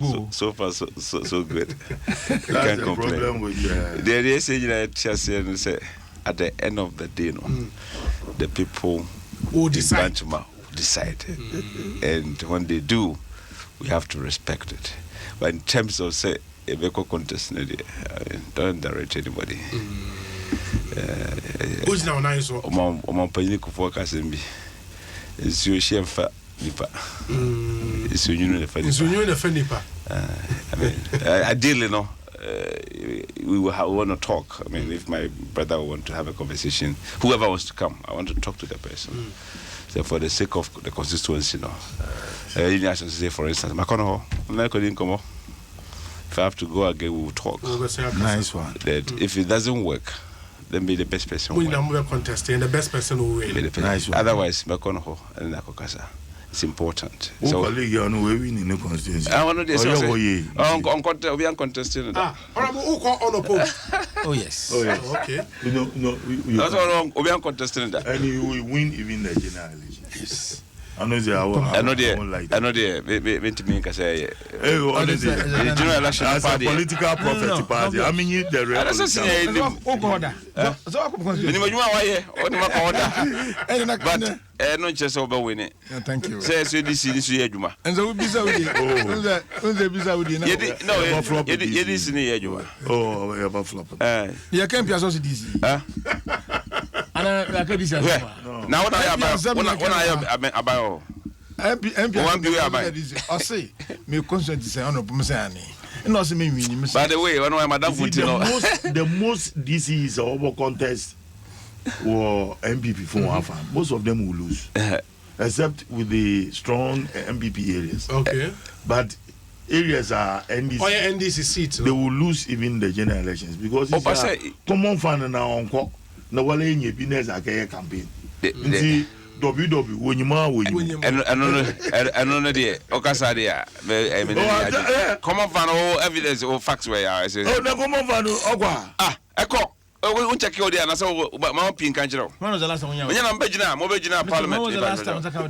So far, so good. That's the problem with the saying that say at the end of the day, the people who decide. And when they do, we have to respect it. But in terms of say a vehicle contest, don't direct anybody. Who's now nice? Focus in me. It's your chef. It's your nipa. I mean, ideally, no. We want to talk. I mean, if my brother want to have a conversation, whoever wants to come, I want to talk to the person. So for the sake of the constituency, I should say, for instance, if I have to go again, we will talk. Nice one. That if it doesn't work, then be the best person. We are contesting, the best person who will. Nice one. Otherwise, it's important. So, colleague, you know, we win in the constituency. I want to say, we are contesting. Oh, yes. Okay. No, that's all wrong. We are contesting that. And you will win even the general election. Yes. I know the general election as party. A political prophet party. I mean, the real. But no just over winning. Thank you. Say so this year Juma. And so we Saudi. Oh, we have a flop. You can't be associated. Now what I about MP I say me consent say on Musani. No say me win. By the way, when Madam the most DC is over contest or MPP for most of them will lose. Except with the strong MPP areas. Okay. But areas are NDC. Oh, yeah, NDC seats. They will lose even the general elections because it's a common fund now on no wale nye business akeye campaign. Nti WW wonyima and no dey okasa dey common fan evidence or facts where I say the common fan ogwa eko we check you there na say ma pin kan jiro when was the last time you mo bejina parliament mo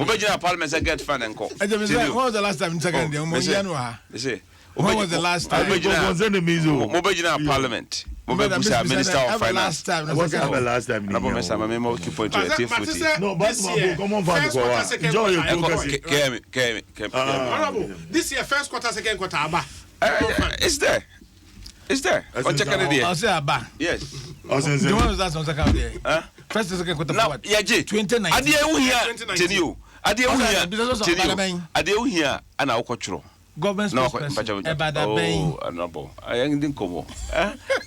bejina parliament say get fan enko when was the last time you second there mo yanu ha say when was the last time mo bejina parliament Minister of Finance. What's the last time? No, but come on, this year, first quarter, second quarter, it's there. It's there. I'll say Abba. Yes. The one was last on second day. First and second quarter. Now, yeah, 2019. I did here, and I'll control. Government spokesperson honorable. I didn't come.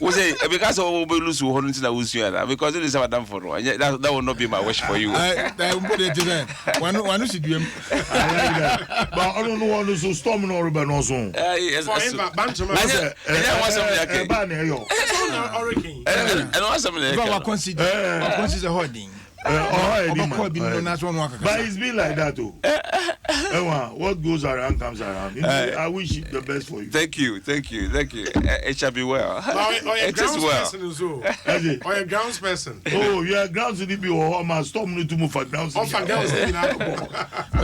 Was it because of lose because it is our done for that will not be my wish for you. I put it to them. One should do him. But I don't know what is storming or also. Yes, consider holding. But it's been like that too. What goes around comes around. I wish you the best for you. Thank you. It shall be well. It is well. Or a grounds person. Oh, you are grounds to be or stop me to move for grounds. But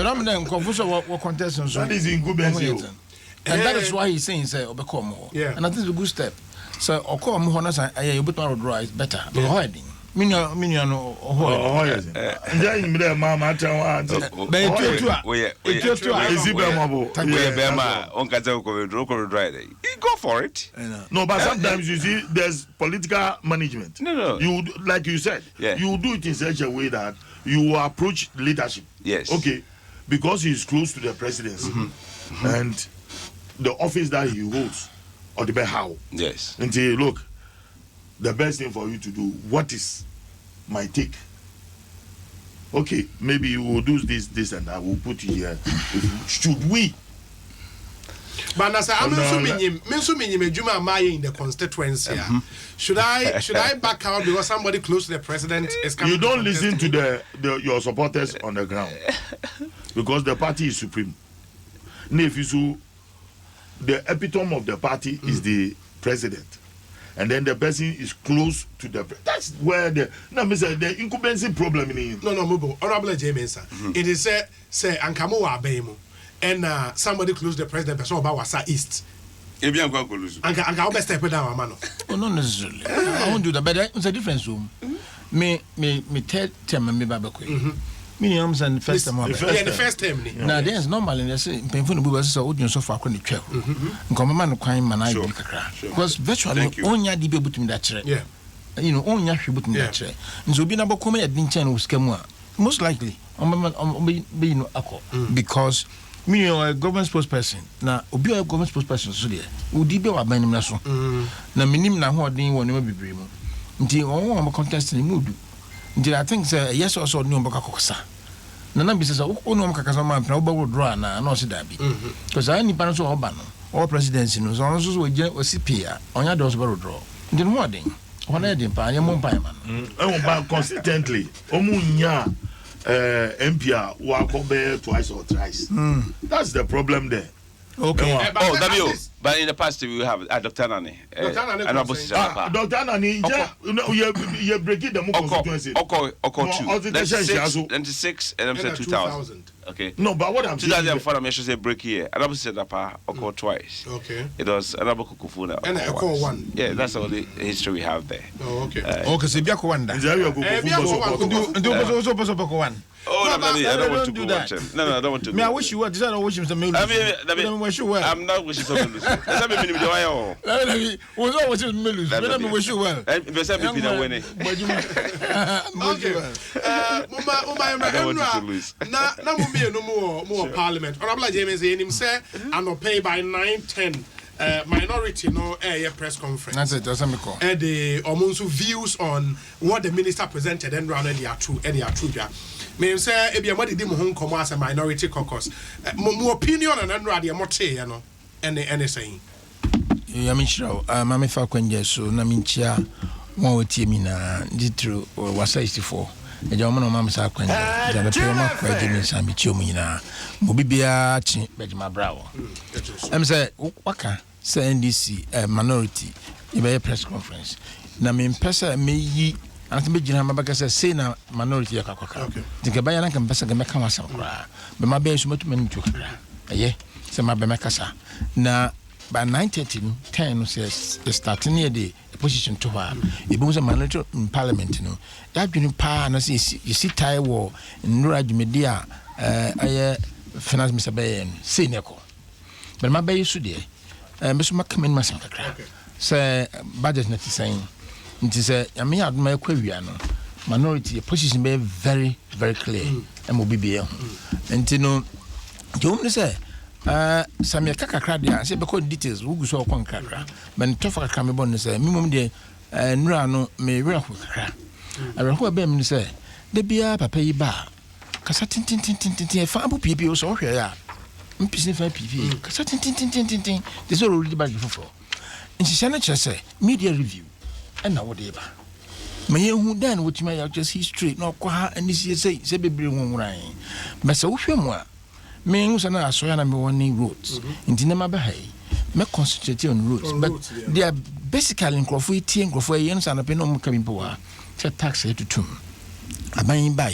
I'm then confused what contestants. That is incumbents. And that is why he's saying, say, Obekomo. Yeah. And I think it's a good step. So, Okom Honas, I put my draw is better. But hiding. Minion, yes. Enjoying me, Mamma. Is go for it. No, but sometimes you see there's political management. No. You like you said, you do it in such a way that you approach leadership. Yes. Okay. Because he's close to the presidency and the office that he holds, or the how. Yes. And say, look, the best thing for you to do, what is my take? Okay, maybe you will do this, and I will put you here. Should we? But as I'm in the constituency. Should I back out because somebody close to the president is coming? You don't listen to your supporters on the ground because the party is supreme. The epitome of the party is the president. And then the person is close to the. That's where the incumbency problem in. No, Mubo. Honorable James, it is say Ankamo Abemo. and somebody close the president person about Wasa East. Ebian kwa kolusu. Anga obe step down man. Oh, not necessarily. I won't do that, but it's a difference room. Me third term me babakwe. Minimums and first term. Yeah, the first term. Now there's normally there's painful the business so audience so far koni twelve. Nkoma man kwan man I bi kakra. Because virtually onya di be butum da kire. Yeah. You know onya hwe butum da kire. Nso bi na bokoma ya din chen uskamu a most likely be no akọ because me a government spokesperson na obi a government spokesperson so there udi be wa ban nim na so na minim na ho odin wo ne ma bibre mu nti won wo contest ni mudu nti I think say yes also no mbaka kokosa na bi say no mbaka kasa ma mpna wo ba withdraw na no se da bi because I ni pan so oba no all presidency no so on so we CP a onya do so ba withdraw nti no odin wona edin pa anya mo pa ma no e ba consistently omunya MPR who twice or thrice. That's the problem there. Okay. But in the past we have Dr. Nani. Dr. Nani, you break it the constituency. Okay, 96 and 2000. Okay. No, but what I'm saying 2004 I should say break here. And I said that twice. Okay. It was Anabo Kukufuna. And I call one. Yeah, that's all the history we have there. Oh, okay. Okay, so Biako Wanda. Oh, no, I don't want to do that. No, I don't want to. Me, I wish you were. I don't wish you Mr. Melu. I wish you well. I'm not wishing for Melu. Let me do I was always Melu. Let me wish you well. If I'm winning. Okay. I don't want to lose. Now, no more parliament. Honorable James Yenim say, I'm not paid by 9-10. Minority no air press conference. That's it. That's what call. The almost views on what the minister presented and round they are true. Me say e be amadi di mo hon komo as a minority caucus. Mo opinion and and the mote you know any saying. Ya me shiro mama fa kwanje so na me nchia won wotie mi na ditro wasa 64. E je mo no mama sa kwanje. Ja be pe ma kwa je mi sa mi chi o mu nyina. Mo bibia chi be je ma brawo. Em say waka say NDC minority e be press conference. Na me mpesa me yi anti be gina mabaka say na minority ya kwakwaka. Dinka baya na kan pesa ga meka wasam kra. Be ma be so matuma ntu kra. Aye, say ma be meka sa. Na by 9:30 10 says starting near the position to her. It was a minority in parliament no. That you pa na say you see tie war nura djumedia aye finance Mr. Bayen say neko. But ma be so there. Me so maka men masam kakra. Say budget na ti saying it is a me had my kwawia no minority position be very very clear and mo bibia enti no jom ne say samia kakra dia say be ko details wo guso ko kakra ben tofa kakra me bon ne say me mom de nura no me wera ko kakra areho be me say de bia papa yi ba kasa tin fa abu pipi o so hwe ya mpisi fa pipi kasa tin de so ro di ba fofo nti se na chere say media review and now whatever. May you then what you may have just history, no qua and this is say bebre won. But so femwa. Me who's an assoyana me warning roads. In Dinama Bahay, make concentrate on roads, but they are basically in Crawford tea and Crawford and a penum coming power. Set tax to tum. A buying by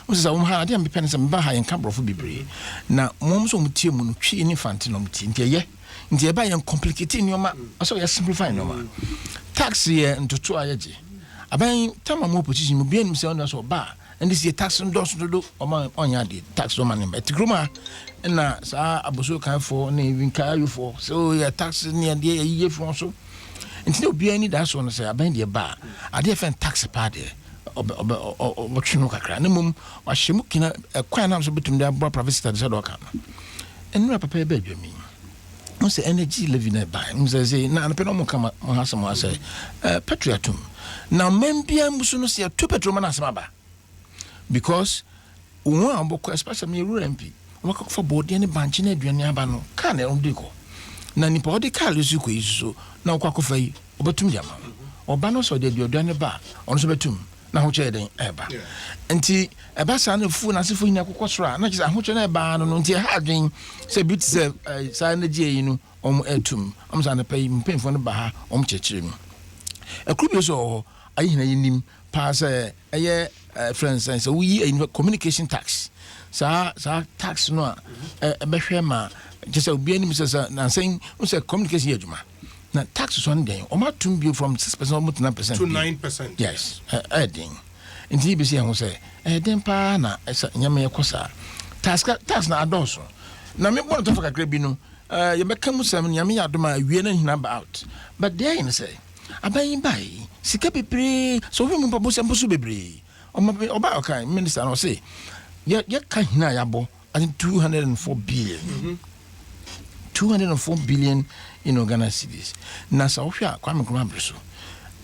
was a hard and be penance and Bahay and Cambro for Bibre. Now, mom's own tea moon, she in infantinum tea, ye. In the buy and complicating your man, also you simplify no man. Tax here into 2 ayaji. Abayin time more position will be in himself or bar, and this is a tax on dos to do on yadi tax on money. But Gruma and na sa abuso can for even carry for so your tax near the year from so. Until be any that's one say abayin the bar. I defend tax party or Chinuka. No mum or Shimukina a quite answer between their private studies or can. And no papa baby me. Say energy living a buy. Say, na penomo come on some say, patriotum. Now, men be a musuno see a 2 petrol manasmaba because one book, especially me, MP, work for board any bunch in a Duaniabano, can I dico. Nanipo de Carlos you so now quackofay, obatum yama, or banos or did your Duania bar on Sabatum, now chading eba. And tea a bassan of food as if we never quasra, not just a hotel bar on tea having say beauty sign the J, you know, etum, I'm pay for the bar, chechim. A group so I hear him pass a year, friends, and so we in communication tax. sa tax no behwe ma just obi anim say na saying we say communication adwuma na tax so no den o ma tum bi from 6% almost 9% to 9%. yes adding inti bi say ho say den pa na nyame yekosa tax na adonso na me bon to fa kakra bi no ye beka mu sam nyame yadoma wie na hina ba out but there in say aban bai sika bebre so we mu pabo sem so bebre oba okay minister no say ye ka hina yabo I think 204 billion 204 billion in Ghana cedis na sa ohwa Kwame Nkrumah breso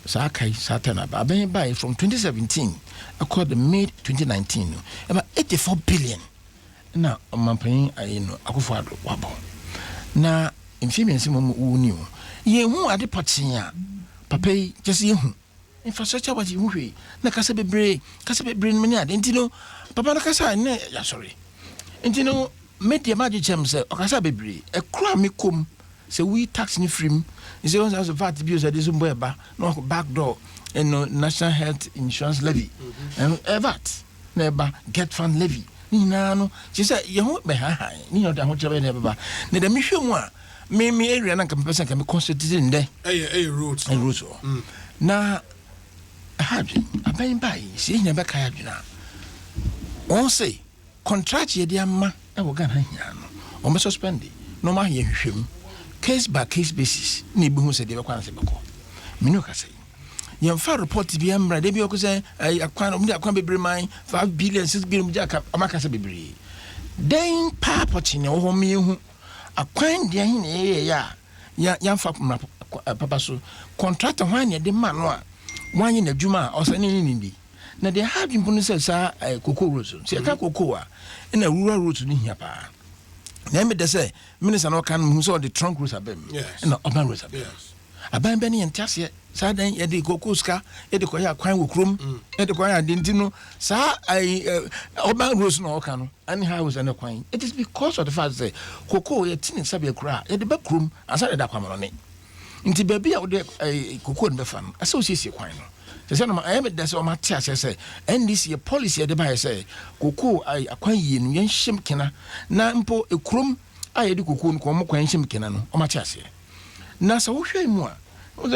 sa kai satana ba aban bai from 2017 according to May 2019 about 84 billion na mampan ayino Akufo-Addo wabo na influence mo uni o ye hu ade patia papa yi just ye hu infrastructure what you hu na kasa bebre mani ade ntino papa na kasa na ya sorry ntino media maji chem say okasa bebre e kura me kom say we tax ni free is once as VAT bills that is boy ba no back door and national health insurance levy and VAT na ba get fund levy ni na no she say ye ho be ha ni no da ho chebe na baba na da me hwemu a me area na kam person kam constitute nde roads na habi aban bai se nya be kaya dwuna on say contract ye dia ma e wo Ghana nya no on be suspend no ma ye hwehwem case by case basis ni bi hu se de be kwana se be ko me no ka say ye fa report bi amra de bi o ko say akwan bebre man 5 billion 6 billion jaka amaka se bebre den pa poti ne wo me hu akwan de hin ne ya fa papa so contract hwan ne de ma no a wanyi na djuma o se ni na de ha dwumpo no se sa koko road se ka koko a na rural road ni hia pa na me de se minister no kan hu so the trunk roads abem na urban roads abem aban ben yen tiase sa dan ye de koko ska ye de ko ya kwan wo krom ye de ko ya de ntino sa urban roads no ka no ani house and kwan it is because of the fact that koko ye tini sabe kura ye de ba krom asa de da kwamano ne nti baby a wo de koko ne fa no asa o siesie kwan no se no I am the so ma tia say NDC policy de ba say koko akwan yi no yen him kena na mpo ekrom aye de koko no ko mo kwan him kena no o ma tia say na sa wo hwɛ mu a wo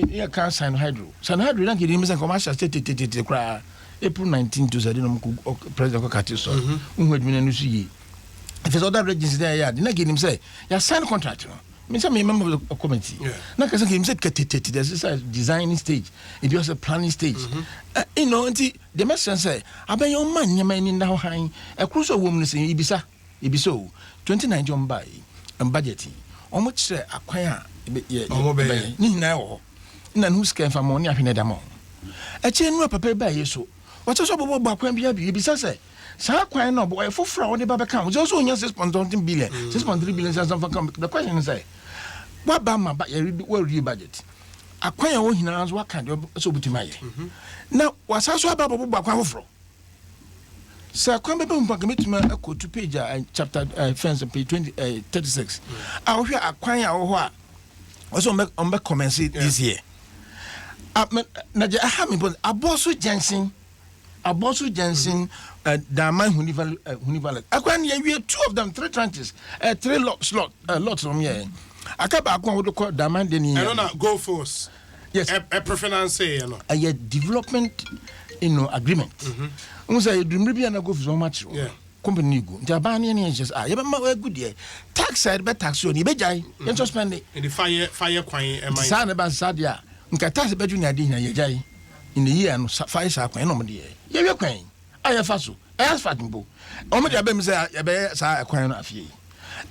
ya kan sign hydro na ke dim say commercial state kra April 19 to say no president ko kati so hu adwina no so yi if is other agency there ya de na ke dim say ya sign contract no me say me member of the committee na ka say ke dim say ketete there's this designing stage it was a planning stage you know until the message say aban your man nyama ni na ho han e kruso wo mu say ibisa 2019 buy and budgeting omo kire akwan a ni na wo na who scam for money ahwene da mo e che nu papa ba yeso wato so bobo akwan bia ibisa say sa kwan no boy foforo wo de ba kan wo so onya 6.something billion 6.3 billion something come the question is say what ba ma ba you read budget akwan ya wo hina so waka de so butima ye na wasa so aba bobo akwan foforo sa kwan bebe mpa gametuma akọ to page chapter fence page 36 a wo hwe akwan ya wo ho a also on be commence this year na je aha me bon aboso Jensen Daman Hunival akwan ya wie two of them 3 tranches 3 lots from here akaba akwan wo do Daman de ni I don't know go force yes a preference you know a development agreement say dream bia na go for so much company go nti abane ne just ye be ma good ye tax side be tax on ye be jai you just spend it in the fire kwan e man sa na ba sa dia nka tax be junior dey na ye jai in the year no fire sa kwan no mo dey ye we kwan aye fa so aye fa timbo o mo dia be mi say ye be sa kwan no afie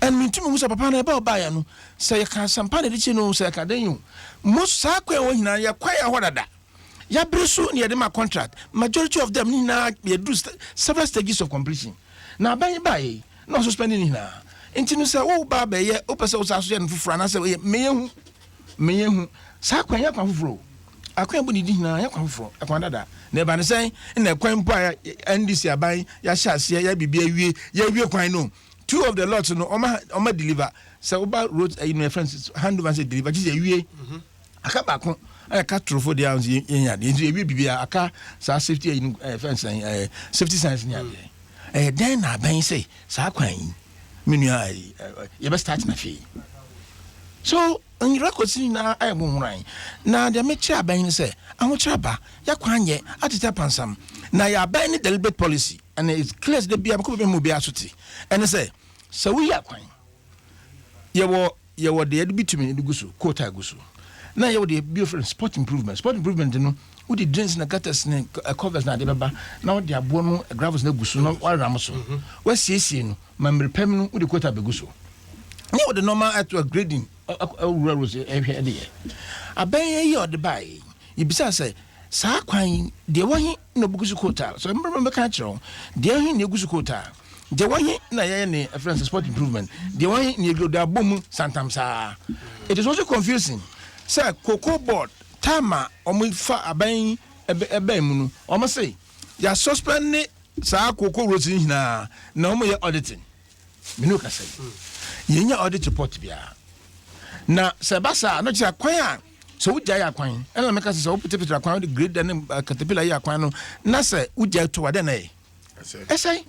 and me tumi musa papa na ba ba ya no say ka sampa de chi no say ka den you mo sa kwan wo hina ye kwan ya hodada ya bresu ne de ma contract majority of them na ye do several stages of completion na ban bai no suspending na enti no say wo ba ba ye o pese o sa so ye no fufura na say me hu sa kwan ya kwan fufuro akwan bu ni di na ya kwan fufuro akwan dada na ba ne say na kwan po ya NDC aban ya hyase ya bibia wie kwan no two of the lots no oma deliver say oba road in friends hand over say deliver just wie aka ba kon aka trofo de house yenya de wie bibia aka sa safety fence safety science nya then na ban say saa kwan menu you best start na fee so in records na I won ran na de me kira ban say ahokyere ba ya kwan ye ateta pansam na ya ban ni deliberate policy and it's clear the bia ko be mu bia soti and say so we ya kwan ye wo de bitumi de gusu quota gusu na ye wo de beautiful sport improvement no wo de drains na gutters na covers na de beba na wo de abo no gravels na gusu no wa ram so wa siesie no mamre pem no wo de quota be gusu ne wo de normal at grading rules ehwe de ye aban ye o de bai ibisa say saa kwan de wahi na bugusu quota so mbere me ka kiro de wahi na gusu quota de wahi na ye ne friends sport improvement de wahi na go da bom santamsa it is also confusing say cocoa board tama omufa aban ebe mu no omo say ya suspend ne saa cocoa roads hina na omo ye auditing minu ka say yenya audit report bia na sebasa no chia kwan a so wujja ya kwan ena meka say so puteputira kwan the grade and caterpillar ya kwan no na say wujja to wade na e esai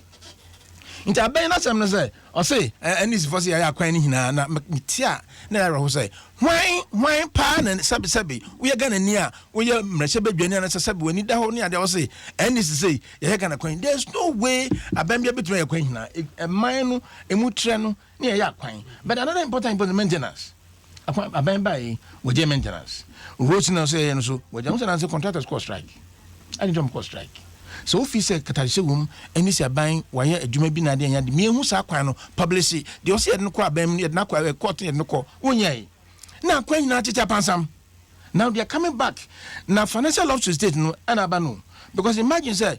nti aban na sem no say o say anis for say ya kwan ni hina na metia na ya ro say hwan pa na sabi we ga na ni a we ya mrehye badwani na sabi wani da ho ni ade o say anis say ya ga na kwan there's no way aban bia betu ya kwan hina man no emu tre no ni ya kwan but another important maintenance aban bai we je maintenance roads na say no so we je maintenance contractors cost strike ani jom cost strike so officer katarise wom ani si aban waye adwuma bi na de anya de me hu sa kwan no publish de o se no ko aban no na kwa court no ko wonyai na kwan na teacher pansam now they are coming back na financial law to state no ana aba no because imagine say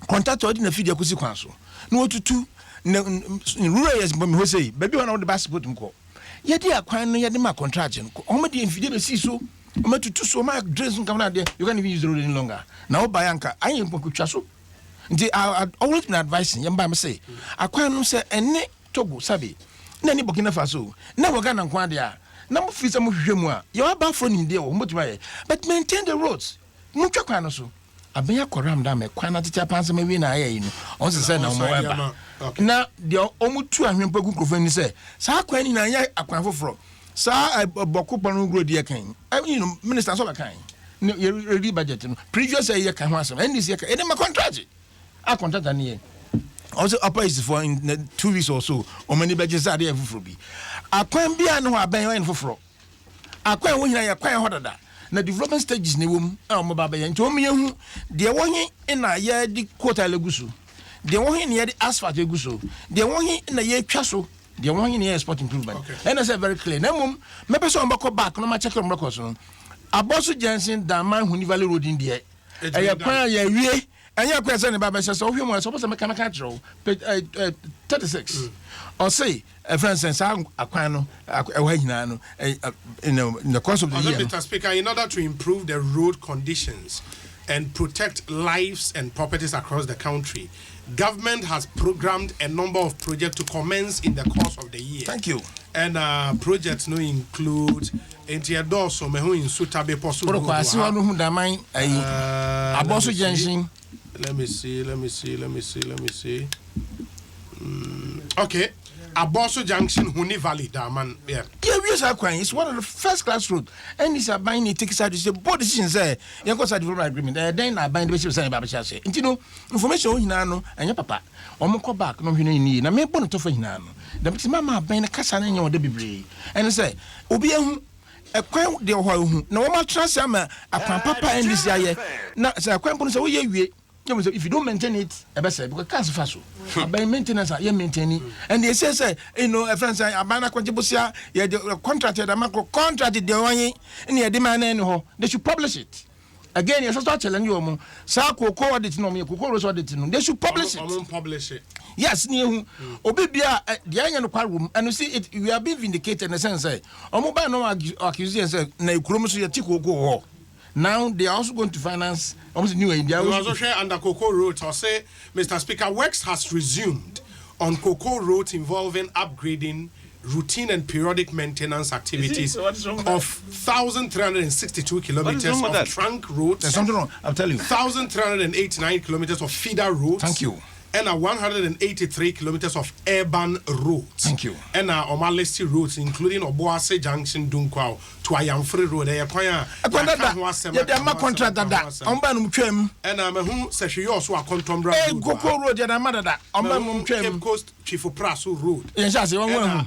contractor ordinary feed akusi kwan so no otutu na rural yes me ho say baby wana the passport mko ye dia kwan no ye de ma contract no omo de mfide be si so omo tutu so ma dress nka na de you can't even use the road any longer now buy anka ayen pokutwa so nti I always been advising yamba me say akwan no say ene Togo sabi na ni Burkina Faso na woga na nkwan de a na mo fi some hwehwe mu a ye wa ba fro ni de o mo tuma ye but maintain the roads mo twa kwan no so abenya koram da me kwan na teacher pansa me wi na aye no on se say na mo wa ba na de omutu ahwempa kukrofo ni say sa kwan ni na ya akwan foforo sa boko panu road ye kan you know minister so ba kan you ready budget no previous year kan ho asem and this year e dey my contract a contract na ye also upper is for in 2 weeks or so o many budgets are there foforo bi akwan bia no aban wan foforo akwan wo hina ye kwan ho dada na development stages ne wom a mo ba ba ye nti o me hu de wo hin na ye di quota legusu de wo hin ye di asphalt legusu de wo hin na ye twa so the one in sport improvement and I said very clear na mum me person on back back no ma check on records no Abosu Jensen da man Huni Valley road in there e kwan ya wie anya kwan say ne ba be so hwemu so person mechanical draw 36 or say for instance akwan no e hina no in the course of the year Mr. Speaker, in order to improve the road conditions and protect lives and properties across the country, government has programmed a number of projects to commence in the course of the year. Thank you. And projects no include Entiadoso mehu in Sutabe Posu. Abosu Jensen. Let me see. Okay. Abosu Junction, Huni Valley, Daman. Yeah, it's one of the first class road. And it's a buying it takes out to say both decisions there. You go to development agreement. Then I bind the bishop saying Babasha say. You know, information in Nano and your papa. Omoko back, no you need. I may put it off in Nano. The Mama buying a cassan in your debris. And I say, Obian. A quaint dear who no more transama a papa and this year. Now, a quaint say, if you don't maintain it, because cancer faso. By maintenance, I am maintaining. And they say, you know, a friend say, a man, Quantibusia, you contracted a macro contracted the one and you demand anyhow. They should publish it. Again, you're start telling you, Sako audit no me, Coco audit. They should publish it. I won't publish it. Yes, near Obibia, the young room, and you see it, we are being vindicated in the sense, Omoba no accusation, na Kuromusu Yatiko go. Now they are also going to finance almost new India. We also share under Cocoa Road. I'll say, Mr. Speaker, works has resumed on Cocoa Road involving upgrading routine and periodic maintenance activities of 1,362 kilometers of trunk roads. There's something wrong, I'll tell you. 1,389 kilometers of feeder roads. Thank you. and 183 kilometers of urban roads. Thank you. And Omalesti roads, including Oboase Junction, Dunkwao, to Ayamfree Road. Yeah, my contract that. And I'm who says you also a contombra. Coco Road, and I'm that. Cape Coast Chief of Prasu Road. Yes,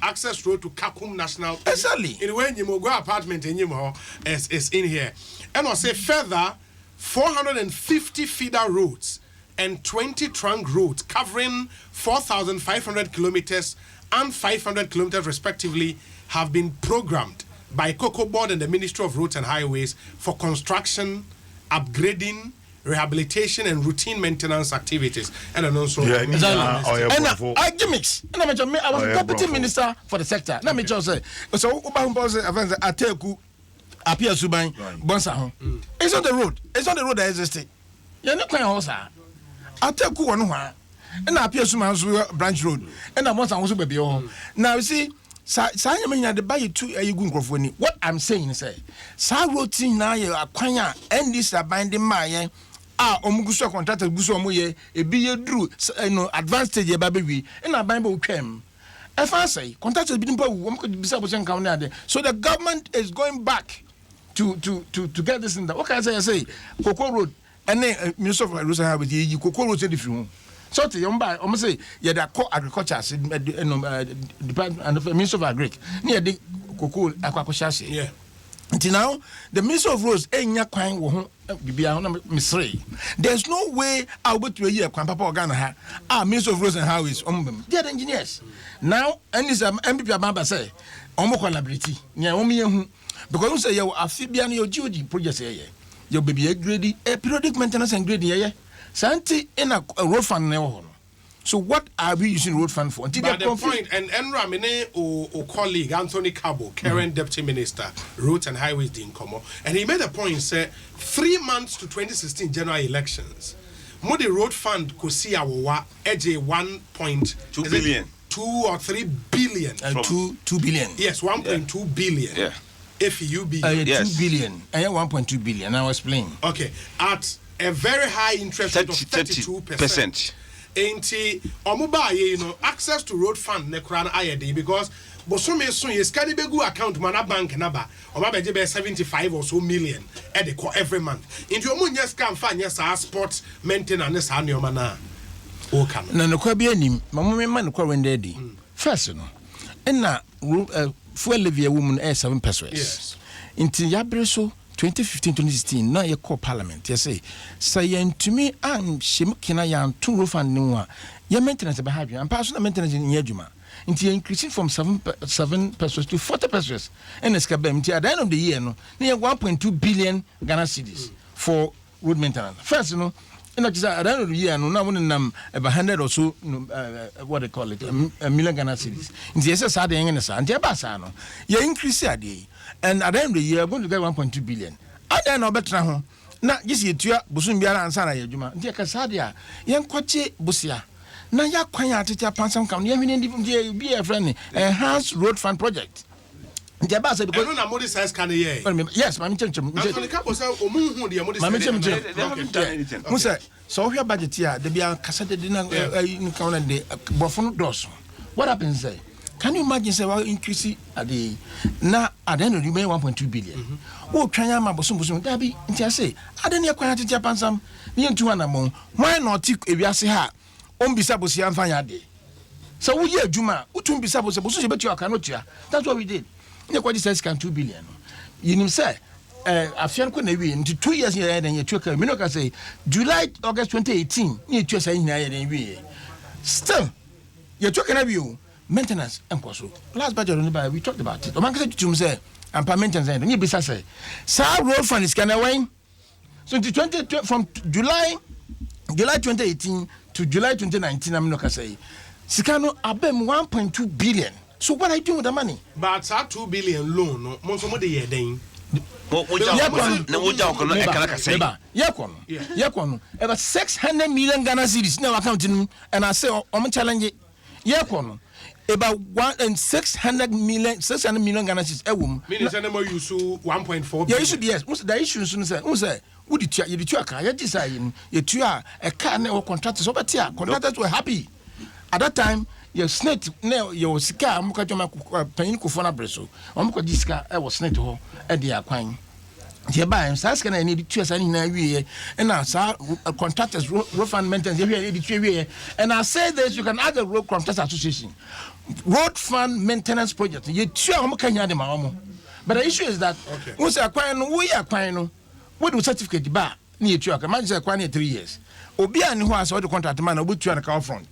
access road to Kakum National. Exactly. In when you go apartment in Yimo is in here. And I'll say further 450 feeder roads and 20 trunk roads covering 4,500 kilometers and 500 kilometers respectively have been programmed by Cocoa Board and the Ministry of Roads and Highways for construction, upgrading, rehabilitation and routine maintenance activities. And also I was deputy minister for the sector. Let me just say, so Ateku appear Suban Bonsa. It's on the road. It's on the road that existed. You're not going to Ateku one one. And appear Suman branch road. And I want to also be home. Now you see, what I'm saying is, Sa routine now you acquire and this are binding my omuguso contractor guso moye e biye dru advanced stage baby and Bible came. If I say contractors be so the government is going back to get this in the okay I say Cocoa Road and then Minister of Roads and Highways Cocoa Road different. So to yomba almost say yeah the agriculture department and the Minister of Agric near the cocoa aquaculture. Yeah. Until now, the Minister of Roads there's no way I'll go to a year Papa Organa Minister of Roads and Highways they are engineers. Now and this MPP Abamba say omo collaborate near omi because you say you are Fibian your duty project here. Your baby grade a periodic maintenance and grading Santi in a road fund now. So what are we using road fund for? But the point, and Enramine or colleague Anthony Cabo, current deputy minister, roads and highways in Como, and he made a point, said 3 months to 2016 general elections, Modi road fund could see our edge 1.2 billion. 2 or 3 billion. 2 billion. Yes, 1.2 billion. Yeah. If you be 2 billion. I have 1.2 billion. I was playing. Okay. At a very high interest rate of 32%. Ain't access to road fund ne kran ayede because bosome so ye skadi begu account mana bank naba o ma beje be 75 or so million every month into omunya scam fa nya sa sport maintenance sa neoma na o kan na no kwa bi anim mamu me kwa wende di first no na fuel levy woman 7 pesos. Yes. Into Yabreso 2015-2016, now you call parliament. You say, to me, I'm Shimkina Yan, 2 roof and new your maintenance behavior and personal maintenance in Yajuma. Into increasing from 7 pesos to 40 pesos. And Escabem, at the end of the year, no, near 1.2 billion Ghana cedis for road maintenance. First, you know, at the end of the year, no, now about 100 or so, what they call it, a million Ghana cedis. In the SSR, the English, and the Basano, you increase a day. And at the end of the year, I'm going to get 1.2 billion. I don't know better now. Now, this is your Busum Biara and Sana Yajuma, dear Casadia, young Quache Busia. Now, you're quite a Pansam County, you be a friendly enhanced road fund project. The Bass because I don't size can ye. Yes, Mammy Chim. Who said, so your budget here, they be a cassette dinner in County de Buffon Doss. What happens there? Can you imagine say well increase at the now at the end of the remain 1.2 billion? Oh, Kanyama Bosum Dabi, I say, I don't acquire Japan some near 200 more. Why not take a Viasa on Bisabusi and Fayade? So we hear Juma, Utum Bisabusi, but you cannot. That's what we did. You know, says can 2 billion. You know, say, I feel into 2 years here and you took a Minoka say July, August 2018, you just saying, still, you're talking about you. Maintenance and also last budget we talked about it. Omanka to say and maintenance and you be say road fund is can away. So from July 2018 to July 2019 I'm not say Sikano abem 1.2 billion. So what are you doing with the money? But that 2 billion loan no most of the year then. About 600 million Ghana cedis now accounting and I say I'm challenge about 600 million Ghana cedis ewum. Meaning say no use 1.4. Yeah, you should be yes. The issue is say who the you the car you decide you tua a car na contractors over there. Contractors were happy. At that time, your snake na your sika amuka joma panyin ko fona breso. Amuka disika e was snake ho e dia kwan. Tie ba en sas kana ni tua sa ni na wie and na sa contractors road fund maintenance you the tua wie and I say this you can add the road contractors association road fund maintenance project you tua amuka nya de ma omo. But the issue is that once akwan no we akwan no we do certificate ba na you tua ka man say akwan 3 years. Obi an ho asa the contract man obi tua na ka front.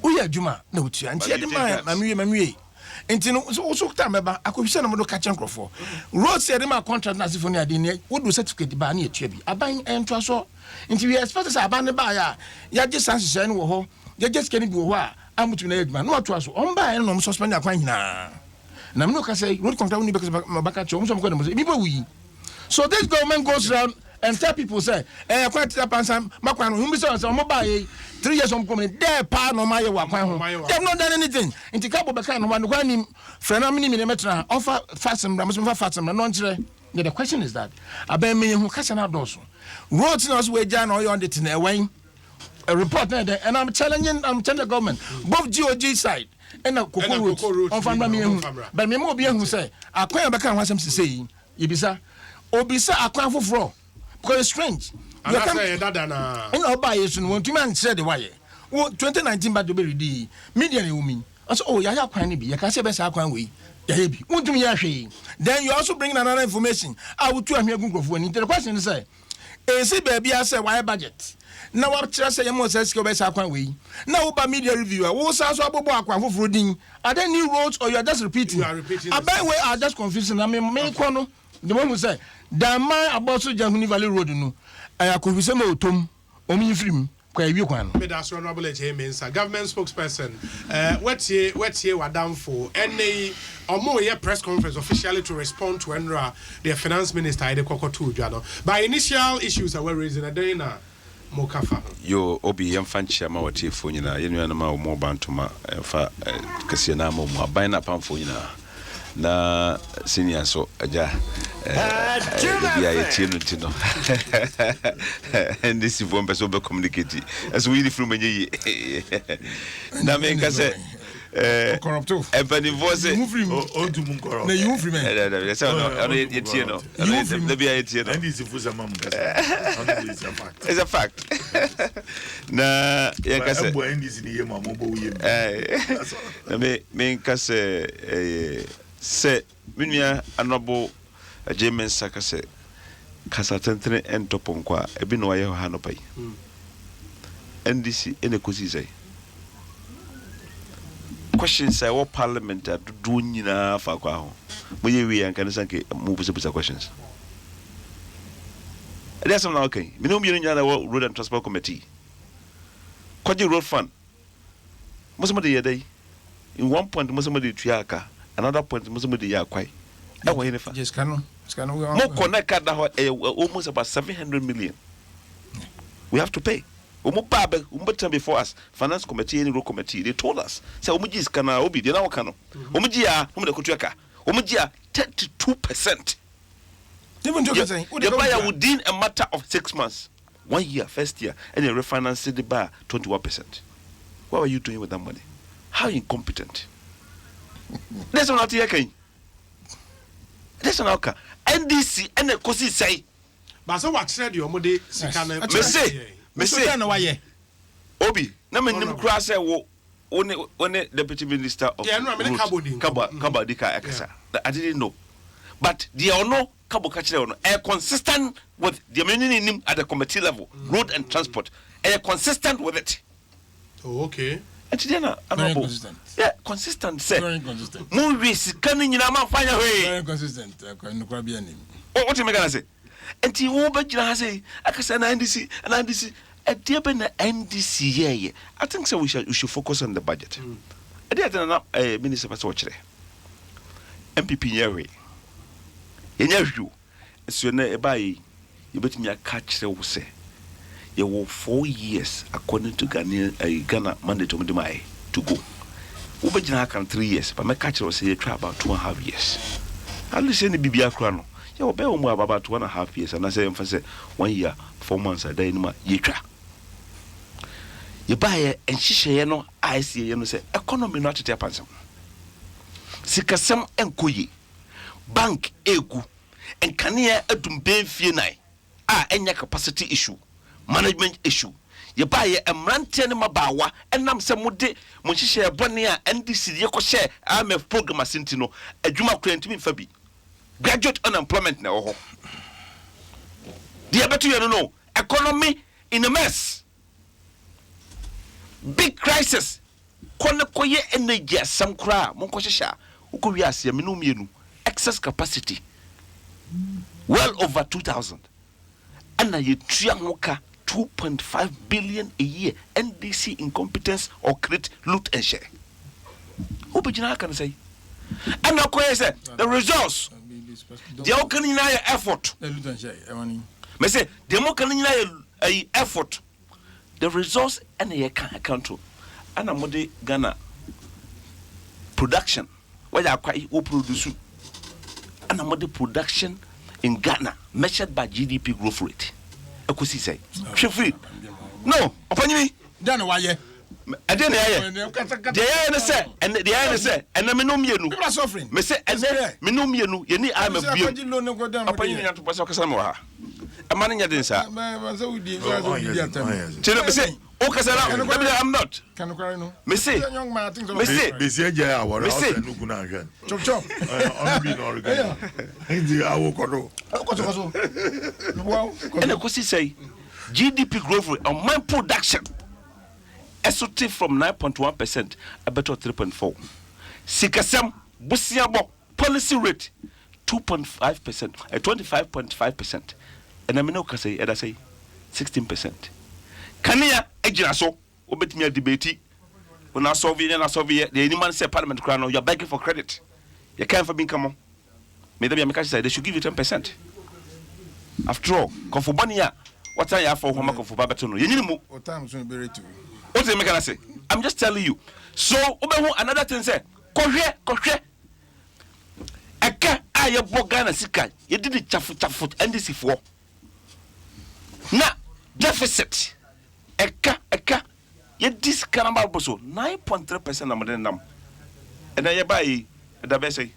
We are Juma, no, and she had the man, Mammy. Until also time about I could send a catch and for. Road said my contract Nasifonia didn't would do certificate by near Chevy. I buy and trust all. Until we as far as I ban the buyer, ya just answer and wo, you just can't go where I'm to an man, not trust on buy and no suspend a coin now. And I'm not going to say, road contract only because my back at home, some people we. So this government goes around and tell people say, quite up and some Macron, whom is on mobile 3 years on coming, there, pa no my work. They have not done anything. In the couple of one him, Frenamini Millimeter, offer fasten, Ramus fasten, non. The question is that I bear me who catch an outdoors. Roads knows where John or on it in a way. A report there, and I'm telling the government, both GOG side and a cocoa road on Family. But me more be who say, I quite back and some to say, Ibisa, Obisa, I can't for fraud. Because it's strange. And I say that and I'll buy it soon. One man said the way. 2019 bad to be ready. Media woman. I said, oh, ya can be. You can say best I can we. Won't me actually. Then you also bring another information. I will tell him your Google phone. The question is, is it baby? I say, why budget? Now what say you must ask your best I can we. Now by media reviewer, what's also about Aqua for reading? Are there new roads or you are just repeating? You are repeating. I by way are just confusing. I mean, me kono. The one who say, the man about so Jahuni Valley Road no. I could be some tom omi film kwa wi kwan no. That's honorable Mensa, government spokesperson. What's here were down for any or more press conference officially to respond to Enra, the finance minister Ide Kokotu Jano. By initial issues that were raised in a day na Mokafa. Yo obi yamfanchi ma wati fo nyina yenu na ma mo bantoma fa kase na mo aban na pamfo nyina na senior so aja bia yetie no tino and this ifo mpeso be communicate as we really from enye na me nka se corrupto ebani voice o du mun corrupt na you free man that's no yetie no the bia yetie no and this ifo za mam nka se it's a fact na ye nka se bo ndc ni ye mam bo ye na me nka se minia anobo James Saka se kasa tentre en topon kwa ebi no waye ha no pai NDC ene kosi sai questions say what parliament do nyina fa kwa ho mo ye wi an kan sanke mo busa questions that's not okay me no mi nyina na road and transport committee kwaji road fund mo se mo de yedai in one point mo se mo de tuaka another point mo se mo de yakwai e wo hene fa just cannot more connect almost about 700 million. We have to pay. Before us, finance committee and road committee, they told us. So Omujis kana obi de na wakano. Omujia, the kutuaka. Omujia 32%. Even the buyer within a matter of 6 months, 1 year, first year, and they refinance the buyer 21%. What were you doing with that money? How incompetent? That's not here. That's not okay. NDC and the Kosi say. But so what said your mode? Me say no why Obi, na me nim kura say wo one deputy minister of Kaba Dika Akasa. I didn't know. But the ono Kabo Kachire ono consistent with the meaning at the committee level, road and transport. Consistent with it. Oh, okay. Very consistent. Yeah, consistent. Very consistent. Movies coming in a man find a way. Very consistent. What you make I say? And he won't bet you say, I can say NDC and NDC. A dear NDC, yeah. I think so. We should focus on the budget. I did not a minister was watching MPP Yeri. In you, as you know, by you bet me a catch the say. You will 4 years according to Ghana mandate to go. Ubejina can 3 years, but my catcher was say try about 2.5 years. At least any BBA crown. You will be about 2.5 years, and I say 1 year, 4 months a day, no ye try. You buy and she say no, I see you say economy not to happen. Sikasem enkoyi bank egu and kania edumbe fienai enya capacity issue management issue ye buy a mrante ne mabawa enam se mode mo hihye bone a NDC ye ko share IMF program asenti no adwuma kurantimi fa bi graduate unemployment na ho dia beto ye no economy in a mess, big crisis kone koye energy asam kra mo ko hihya uko wi ase me no mienu excess capacity well over 2,000 and na ye tua hoka 2.5 billion a year. NDC incompetence or create loot and share. Who can say? And now say the results. The Okanina effort. Me say the Okanina effort. The results and the account to. And I'm Ghana production. Where are quite who produce? And I'm production in Ghana measured by GDP growth rate. Akusi say no upon me dan why ye I didn't hear the say and the other say and me no mienu people are suffering me say and me no mienu ye ni am a bio upon you to pass okasa no ha e man nya den sa tell me say okasa na I'm not can cry no me say be say ja aworo o nugu na hwe chop on be no organ ndi awokodo wow and Akusi say GDP growth rate on my production esote from 9.1% about 3.4. Sikasem busiabo policy rate 2.5%, 25.5%. And I mean no say and I say 16%. Kania ejina so obetimi debate when I solve the any man say parliament crown you're begging for credit. You can't for being come on. Maybe I say they should give you 10%. After all, Confubania, what I have for Homa Confubatono, you need more time soon be to. What do you say? I'm just telling you. So, another thing say, Kohe. Eka aye bogana sika. You did it chafu NDC for. Na deficit. Eka. You this karamba boso 9.3% amade nam. And then you buy the best say.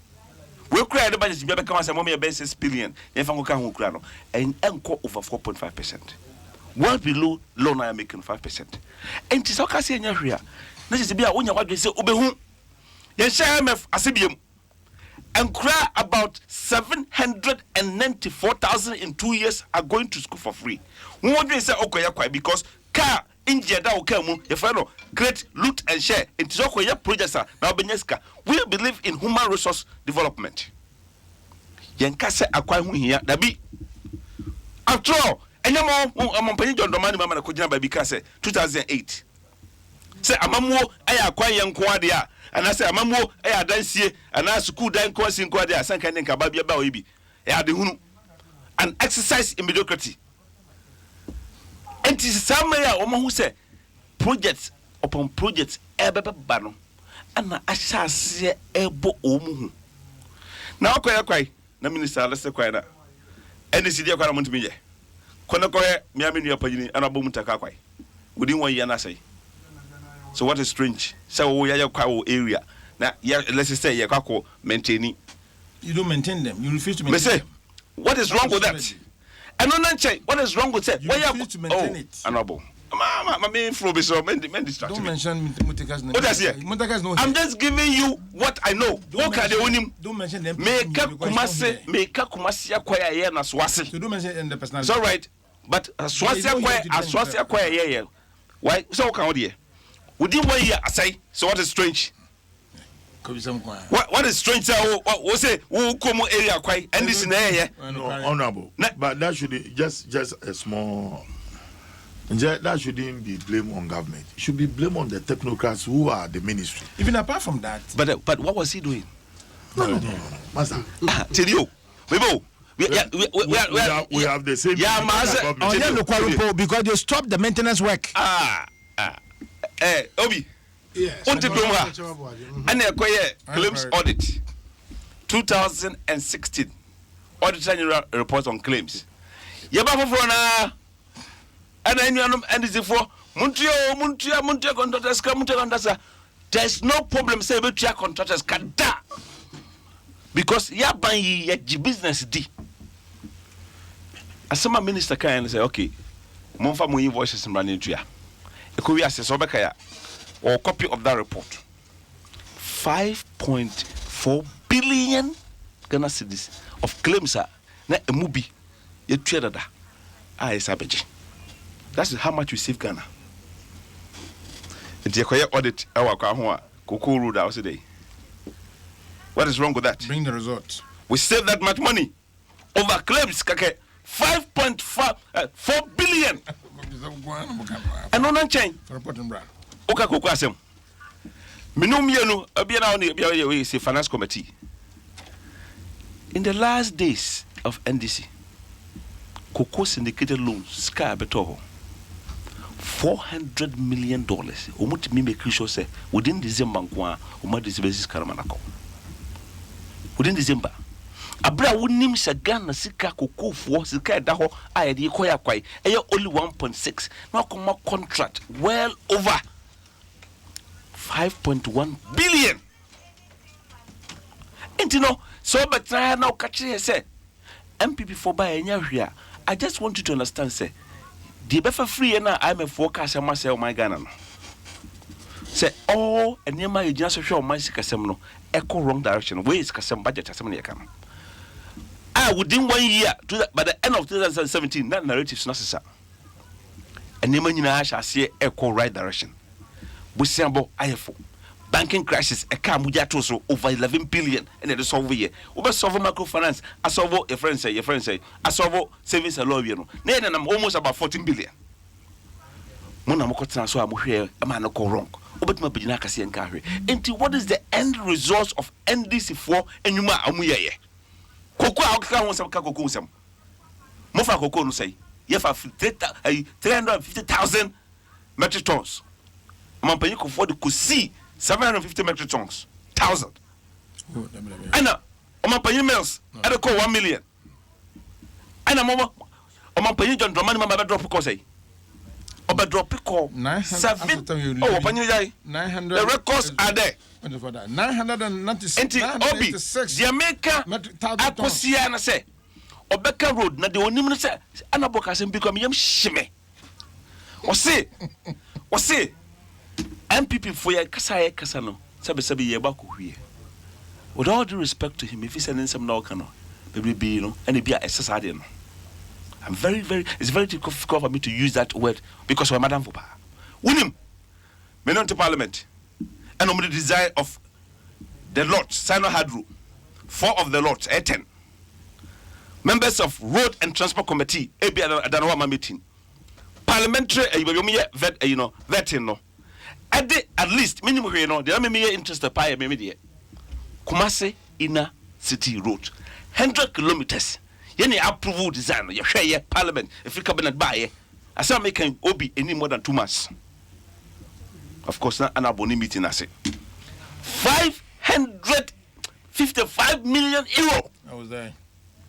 We cry the budget be become say mommy be 6 billion. You fa go kan ho kura no. And enko over 4.5%. Well below loan I am making 5%. And it's okay say nya hwea. Na se bia onya wadwe say obehu. Ye share MF asebiem. And cry about 794,000 in 2 years are going to school for free. We want to say okay kwai because car injia da okay mu ye fa no create loot and share. It is okay projects na obenyeska. We believe in human resource development. Yenka say akwai hu hia dabi. After all, enyamo ampani John Domani mama na kujina baby ka say 2008. Say amamuo aya akwai yenko ade a ana say amamuo aya dansie ana school dan ko sin ko ade a sanka ne nka ba bia ba o bi. E ade hunu. An exercise in mediocrity. And it is somewhere who say projects upon projects ebeba no ana ahyase ebo omu. Na kwai na minister lese kwai na NDC dia kwara montumi ye kono koye miami nua pagini ana bo mutaka kwai within 1 year na say. So what is strange say wo ya kwa area na let's say ye kwa maintain. You don't maintain them, you refuse to maintain them. Them. What is wrong with that? And on what is wrong with that? You refuse to maintain it. Honorable. My main flow is so many distractions. Don't mention Mutaka's name. What does he? Mutaka's no. I'm just giving you what I know. What can they own him? Don't mention them. Make Kumasi acquire here na Swasi. So don't mention the personality. It's all right. But Swasi acquire here. Why? So can we? Within 1 year, I say. So what is strange? What is strange? What say? Who come area quite and this in here? No, honorable. But that should be just a small. That shouldn't be blame on government. It should be blame on the technocrats who are the ministry. Even apart from that. But what was he doing? No. Master. Tell you. We have the same. Yeah, Master. Because they stopped the maintenance work. Obi. Yes. Unti Duma. And a claims audit. 2016. Audit annual report on claims. Yabafona. And and is for Muntia contractors. There's no problem say about your contractors can da. Because ya ban ye business di. As some minister can say, okay, Monfa mo invoices and running to ya. E ko wi assess obekaya or copy of that report. 5.4 billion Ghana cedis of claims are na emubi ye tueda da. Is abeji. That's how much we save Ghana. The audit our Cocoa Road house today. What is wrong with that? Bring the result. We save that much money over claims, 5.4 billion. And on chain. Oka Coco Assem. Minumiano, a Biana finance committee. In the last days of NDC, Cocoa syndicated loans, Sky Betoho. $400 million. Omuti mi make sure say within December kwa umadi zibesis karamanako. Within December. Abra wunim sa Ghana sika kokofo sika daho ayedi koya kwai. Eya only 1.6. No come contract well over 5.1 billion. And you know, so but now catch say MPP for buy enya hwia. I just want you to understand say the befa free na I'm a forecast and myself my Ghana. Say all and near my just show my sikasem echo wrong direction. Where is Kasem budget as many can? Within 1 year to that by the end of 2017, that narrative is necessary. And near my shall see echo right direction. Busiambo IFO. Banking crisis a car mujato over 11 billion and it is over here. Over solve microfinance, I solve a friend say, I solve savings and law. Then I'm almost about 14 billion. Monamoko so I'm here, a man go wrong. But my Bijinaka and carry. And what is the end result of NDC4 and Yuma Amuye? Cocoa outcome was some cacosum. Mofa Coco say, Yefa 350,000 metric tons. Mampanyiko for the could see 750 metric tons, 1,000. And my penny mills, I don't call 1 million. And a mama, my penny John Dramani, my drop because I drop pickle 900. Oh, penny 900. The records are there. 996. Jamaica, Aquasiana say, Obeka Road, not the only say, Anabocas and become yam shimmy. Or say, MPP for your Kasaya Casano, Sabi Yabaku here. With all due respect to him, if he's sending some Nokano, maybe be, and it be a SSRD. I'm it's very difficult for me to use that word because we're Madame Fupa. William, men on to Parliament, and on the design of the lots, Sino Hadru, 4 of the lots, 10. Members of Road and Transport Committee, AB Adanawa meeting. Parliamentary, vetting, at least minimum the me interest pie me Kumasi inner city road 100 kilometers any approval design you share parliament if you cabinet buy as some making obi any more than 2 months of course na an aboni meeting I say 555 million euro. I was there.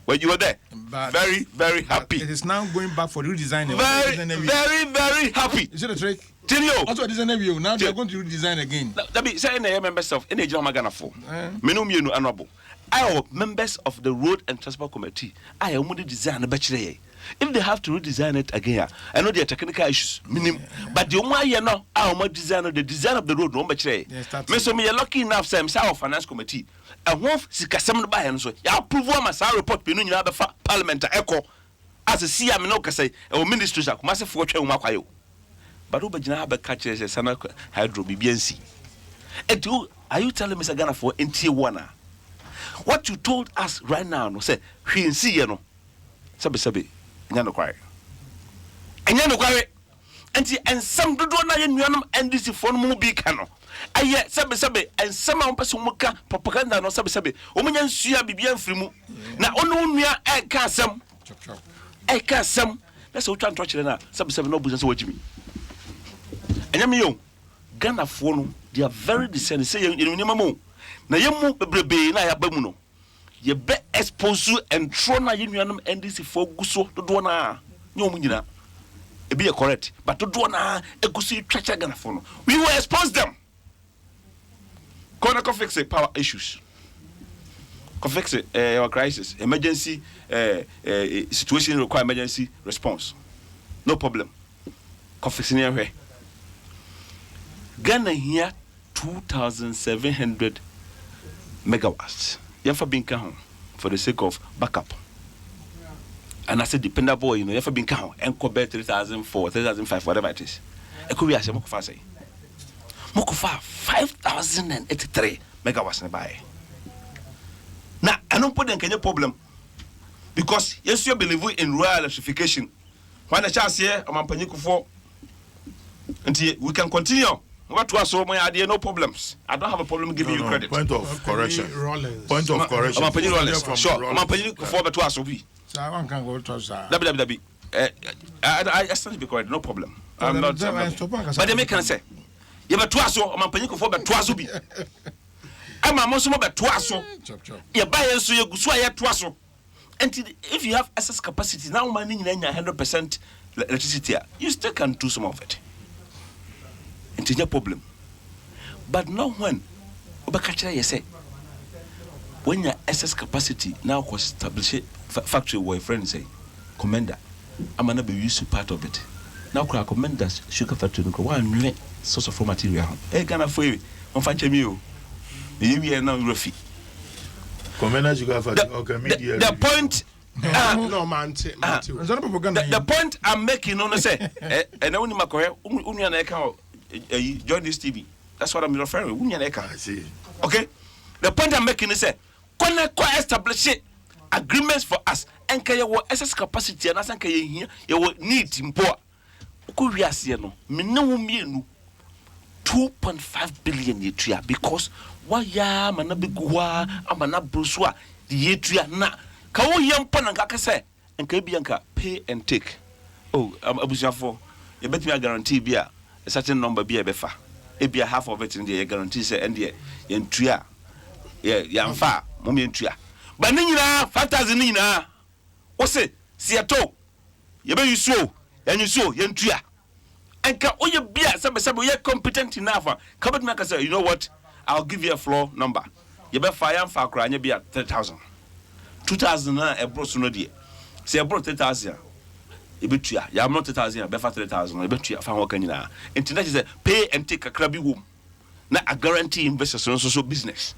When you were there, very, very happy. It is now going back for redesign. Very happy. Is it a trick? Tell you. Also, design review. Now they are going to redesign again. That be saying the members of any German Ghana for. Menum honorable. I are members of the Road and Transport Committee. I am only design a bachelor. If they have to redesign it again, I know there are technical issues. But the only now, our design of the road, no bachelor. Me lucky enough, say I'm finance committee. I want Sikasam by and so. I approve my report. Be no parliament echo as a CM no say or ministers are massive for Chemaquayo. But Ubajina have a catcher as a Sana Hydro BBNC. And are you telling Mr. Ghana for in Tijuana? What you told us right now, no say, he in see, Sabi, Nyano Quarry. And Nyano Quarry, and some do not know NDC for Mubi Cano. I yet Sabi, and some person muka propaganda no Sabi, Oman Sia Bibian Frimu. Now, only I can't some. That's what I'm touching now. Sabi no business with me. And I'm young. Ghana for no they are very discerning say you know na yemu bebrebe na ya ba mu no ye be expose and throw na ye nuanom NDC for guso dodo na nyom nyina e be correct but dodo na eguso twacha Ghana for no we will expose them corner fix power issues fix our crisis emergency situation require emergency response no problem fixing here Ghana here 2,700 megawatts. You have been count for the sake of backup. And I said dependable, you have been count and compare 3,004, 3,005, whatever it is. I could be as a Mokofa say. Mokofa 5,083 megawatts nearby. Now I don't put any problem because yes, you believe in rural electrification. When a chance here, I'm for until we can continue. What was so my idea? No problems. I don't have a problem giving you credit. Point of correction. Point of correction. I'm sure. I'm for the two as we. So I can't go to sir. I stand to be correct. No problem. I'm not. But they make say. You have a twaso. I'm paying for the twaso be. I'm a most of the twaso. You buy and so you go so twaso. And if you have excess capacity now, money in 100% electricity, you still can do some of it. It's no problem. But not when you say when your excess capacity now was established factory where friends say commander I'm gonna be used to part of it. Now could commander sugar factory one source of raw material. Hey Ghana for you on fancy me you now refi. Commander sugar factory okay media. The point no man the point I'm making on say and only my career join this TV. That's what I'm referring to. I see. Okay? The point I'm making is say, when I establish agreements for us, and can you excess capacity and as can you here, you will need in poor. Could we ask you no? Minimum 2.5 billion yetria because why ya manabigua amana bruswa the yetria na kawo yampa na kaka say and can be pay and take. Oh, abusafo, you bet me I guarantee be a certain number be a befa. It be a half of it in the guarantee say and the entria. Yeah, yamfa, mummy entria. But nina 5,000 nina. What's it? See a toe. You be you so and you so yentria. And can all your beer some you're competent enough. Come at me and say, you know what? I'll give you a floor number. You better fire and fire cry and you be at 3,000. 2,000 a bro no dear. Say a bro 3,000. You bet you. You are not 3,000, better 3,000. You bet you. Fan working now. Internet is a pay and take a crabby womb. Now I guarantee investors on social business.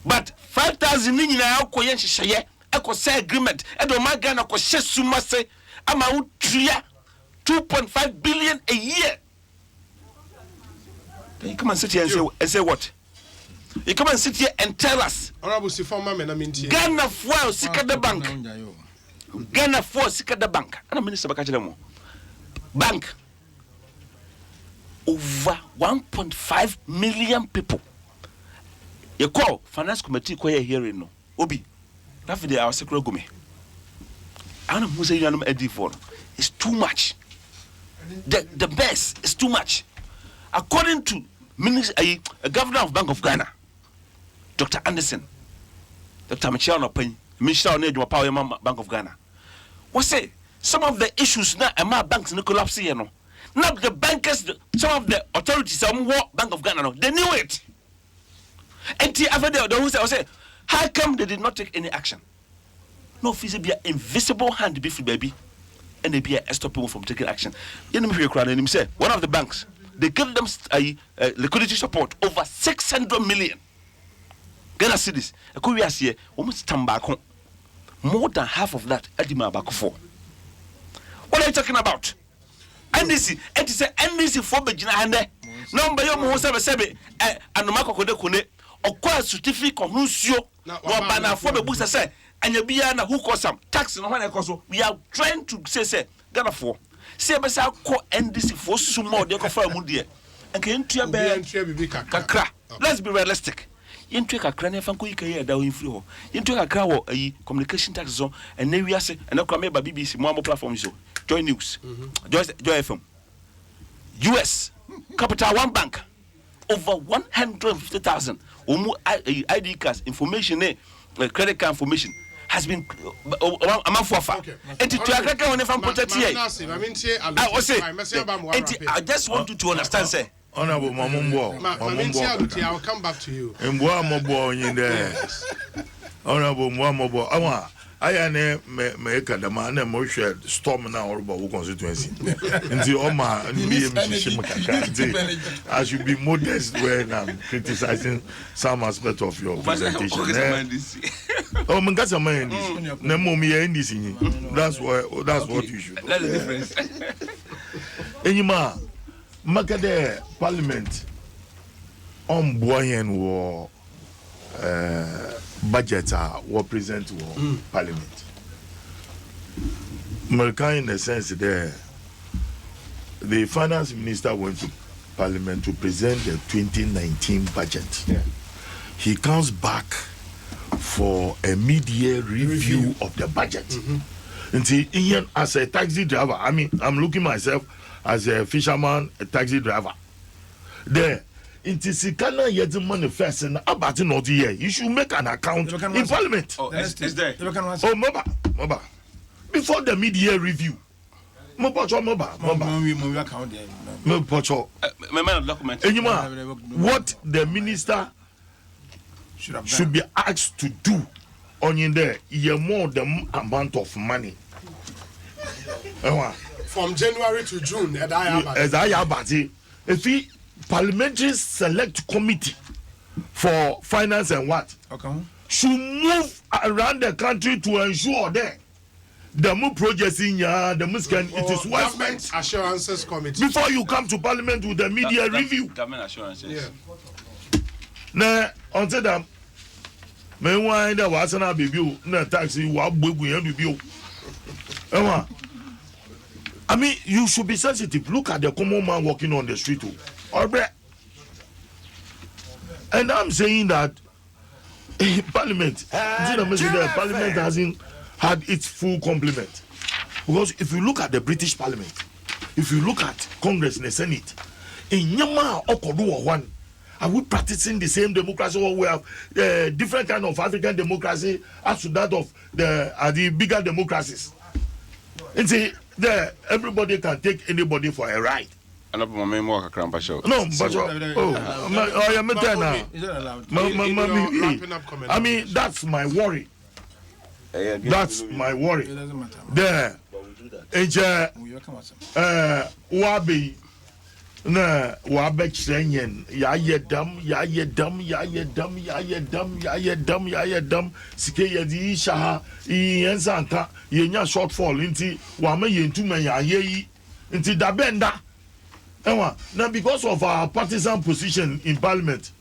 But 5,000 in our coin share. I could say agreement. I don't mind Ghana could share suma say. I'm out 2.5 billion a year. Then you come and sit here and say what? You come and sit here and tell us. Ghana for Sikada Bank. Ghana for Sikada Bank. And I'm Minister Bakachemo. Bank. Over 1.5 million people. You call finance committee kwa hearing no. Obi. That for our secretary go me. I don't know who say you are Eddie for. It's too much. The best is too much. According to Governor of Bank of Ghana, Dr. Anderson, Dr. Michelle Nopin, Michelle Nedwa Power Bank of Ghana. What say? Some of the issues now and my banks no collapse here no. Not the bankers, some of the authorities, some Bank of Ghana no, they knew it. And after the who say, how come they did not take any action? No, feasible invisible hand be free baby. And they be stop people from taking action. You know me and say one of the banks they give them liquidity support over 600 million Ghana cedis. A Korea here almost stand back home. More than half of that Edima back for. What are you talking about? NDC, it is NDC for Bejina Hande. Number yo mo sebe and Marco Kode Kune or qua certificate of Nusio no banner for the booster say. And you be na who cause some tax no one cause we are trying to say Ghana for say be say call NDC for sumo dey confirm mu dey and can tua be kakra. Let's be realistic. Yentua kakra na fan ko yikaye da wo infri ho yentua kakra wo communication tax so and na wiase and na kwa BBC mo platform so Joy News Joy FM US Capital One Bank over 150,000 ID cards information credit card information has been Okay. And to crack on from protect here. I just want you to understand, sir. Honorable Mamumbo. I'll come back to you. And Boamobo in there. Honorable Mamobo. I am make the man and Moshe storm now about constituency. Until Oma and me, I should be modest when I'm criticizing some aspect of your presentation. Oh, Mangasa man, Nemomi and this. That's what you should. That's the difference. Anima, Makade Parliament on Boyan war. Budget were present to Parliament. American, in the sense there, the finance minister went to Parliament to present the 2019 budget. Yeah. He comes back for a mid-year review of the budget. And see, Ian, as a taxi driver, I mean, I'm looking myself as a fisherman, a taxi driver. There. It is Sikana yet manifest and about not here. You should make an account in Parliament. Oh, it's there. Oh, Moba. Before the mid-year review. Moba. What the minister should be asked to do on in there, more the amount of money. From January to June, as I have if he Parliamentary Select Committee for Finance and what should move around the country to ensure that the more projects in the Muscan it is well spent. Assurances Committee Before you come to Parliament with the media review. Government assurances. Yeah. Now, until them, may wind the Wasana Bibu, no taxi, what will we have you? I mean, you should be sensitive. Look at the common man walking on the street. And I'm saying that Parliament hasn't had its full complement. Because if you look at the British Parliament, if you look at Congress and the Senate, in Yama Okodu one, are we practicing the same democracy, or we have different kind of African democracy as to that of the bigger democracies? And see, there everybody can take anybody for a ride. No, but I mean, that's my worry. That's my worry. There, Wabi, na Wabek Shenyan, Yayedam, Sike di Shaha, Yenzanta, Yenya shortfall, Inti, Wame Yentuma Yaye, Inti Dabenda. Now, because of our partisan position in Parliament,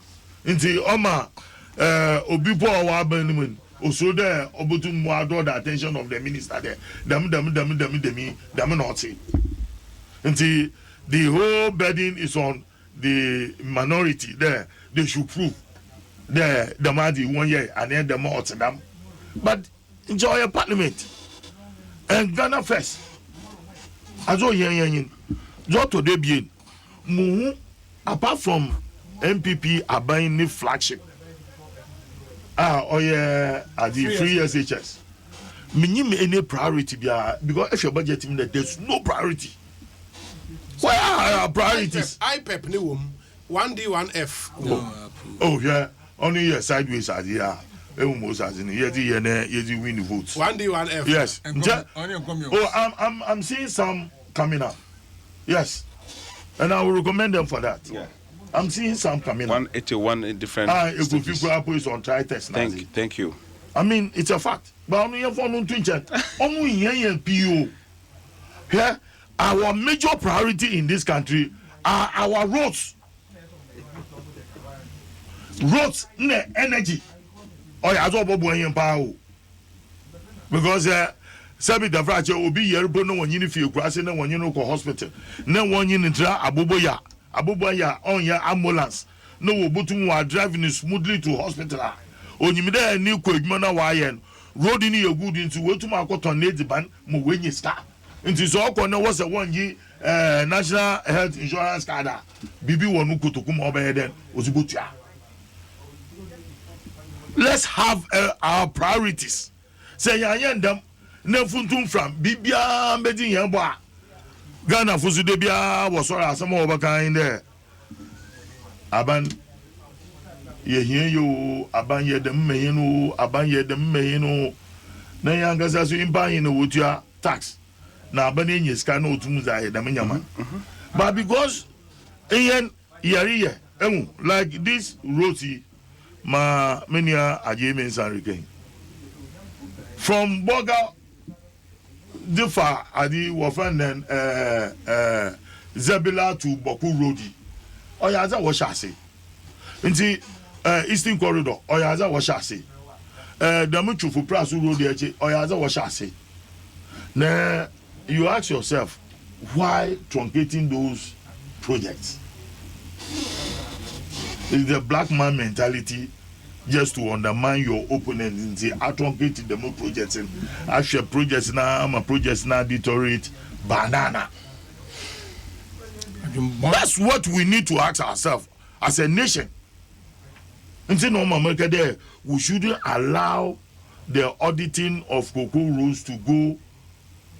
into Oma Obipo Wabenman, also there, Obutum draw the attention of the minister there. Daminoti. Until the whole burden is on the minority there. They should prove the Madi 1 year and then the more to them. But enjoy a Parliament and Ghana first. As all yen. Just to debut. Apart from MPP are buying the flagship. The free SHS. Minimum any priority because if your budget in there's no priority. Where are our priorities? IPEP new 1D 1F. Oh yeah, only sideways are here. Almost as in you win the votes. 1D 1F. Yes. I'm seeing some coming up. Yes. And I will recommend them for that. Yeah. I'm seeing some coming 181 in different stages. Is on try test. Thank you. I mean, it's a fact. But I'm here for no twin chat. Only here PO. Here, our major priority in this country are our roads. Roads, energy. Oh, yeah, because Sabi the fracture will be here, but no one in feel grassing and one you know hospital. No one in Abuboya on your ambulance. No Butum are driving smoothly to hospital. On you there new quick mana Wayan, road in your good into Wotumako on Lady Ban, Muwini Star. nti so okona was a one ye national health insurance card bibi wonu kotoku mo obey den ozibotua. Let's have our priorities. Say yanyendam na funtum from bibia mbedi yen bo a Ghana fusu de bia wo so asem obakan there. Aban ye hie yo aban ye dem mehin no aban ye dem mehin no na yangasa so impa yin no wotua tax na aban enye ska na otum za ye dem nyama. But because yen yari like this roti ma menia ajeme sanriken from Boga Difa adi wofan Zebila to Boku Rodi oyaza wo shase nti Eastern Corridor oyaza wo shase damuchu for Prasu Road eche oyaza wo shase. Now you ask yourself why truncating those projects? It's the black man mentality just to undermine your opponent in the truncating the more projects and actual projects now my projects now deteriorate banana. That's what we need to ask ourselves as a nation. Until normal America there, we shouldn't allow the auditing of cocoa roads to go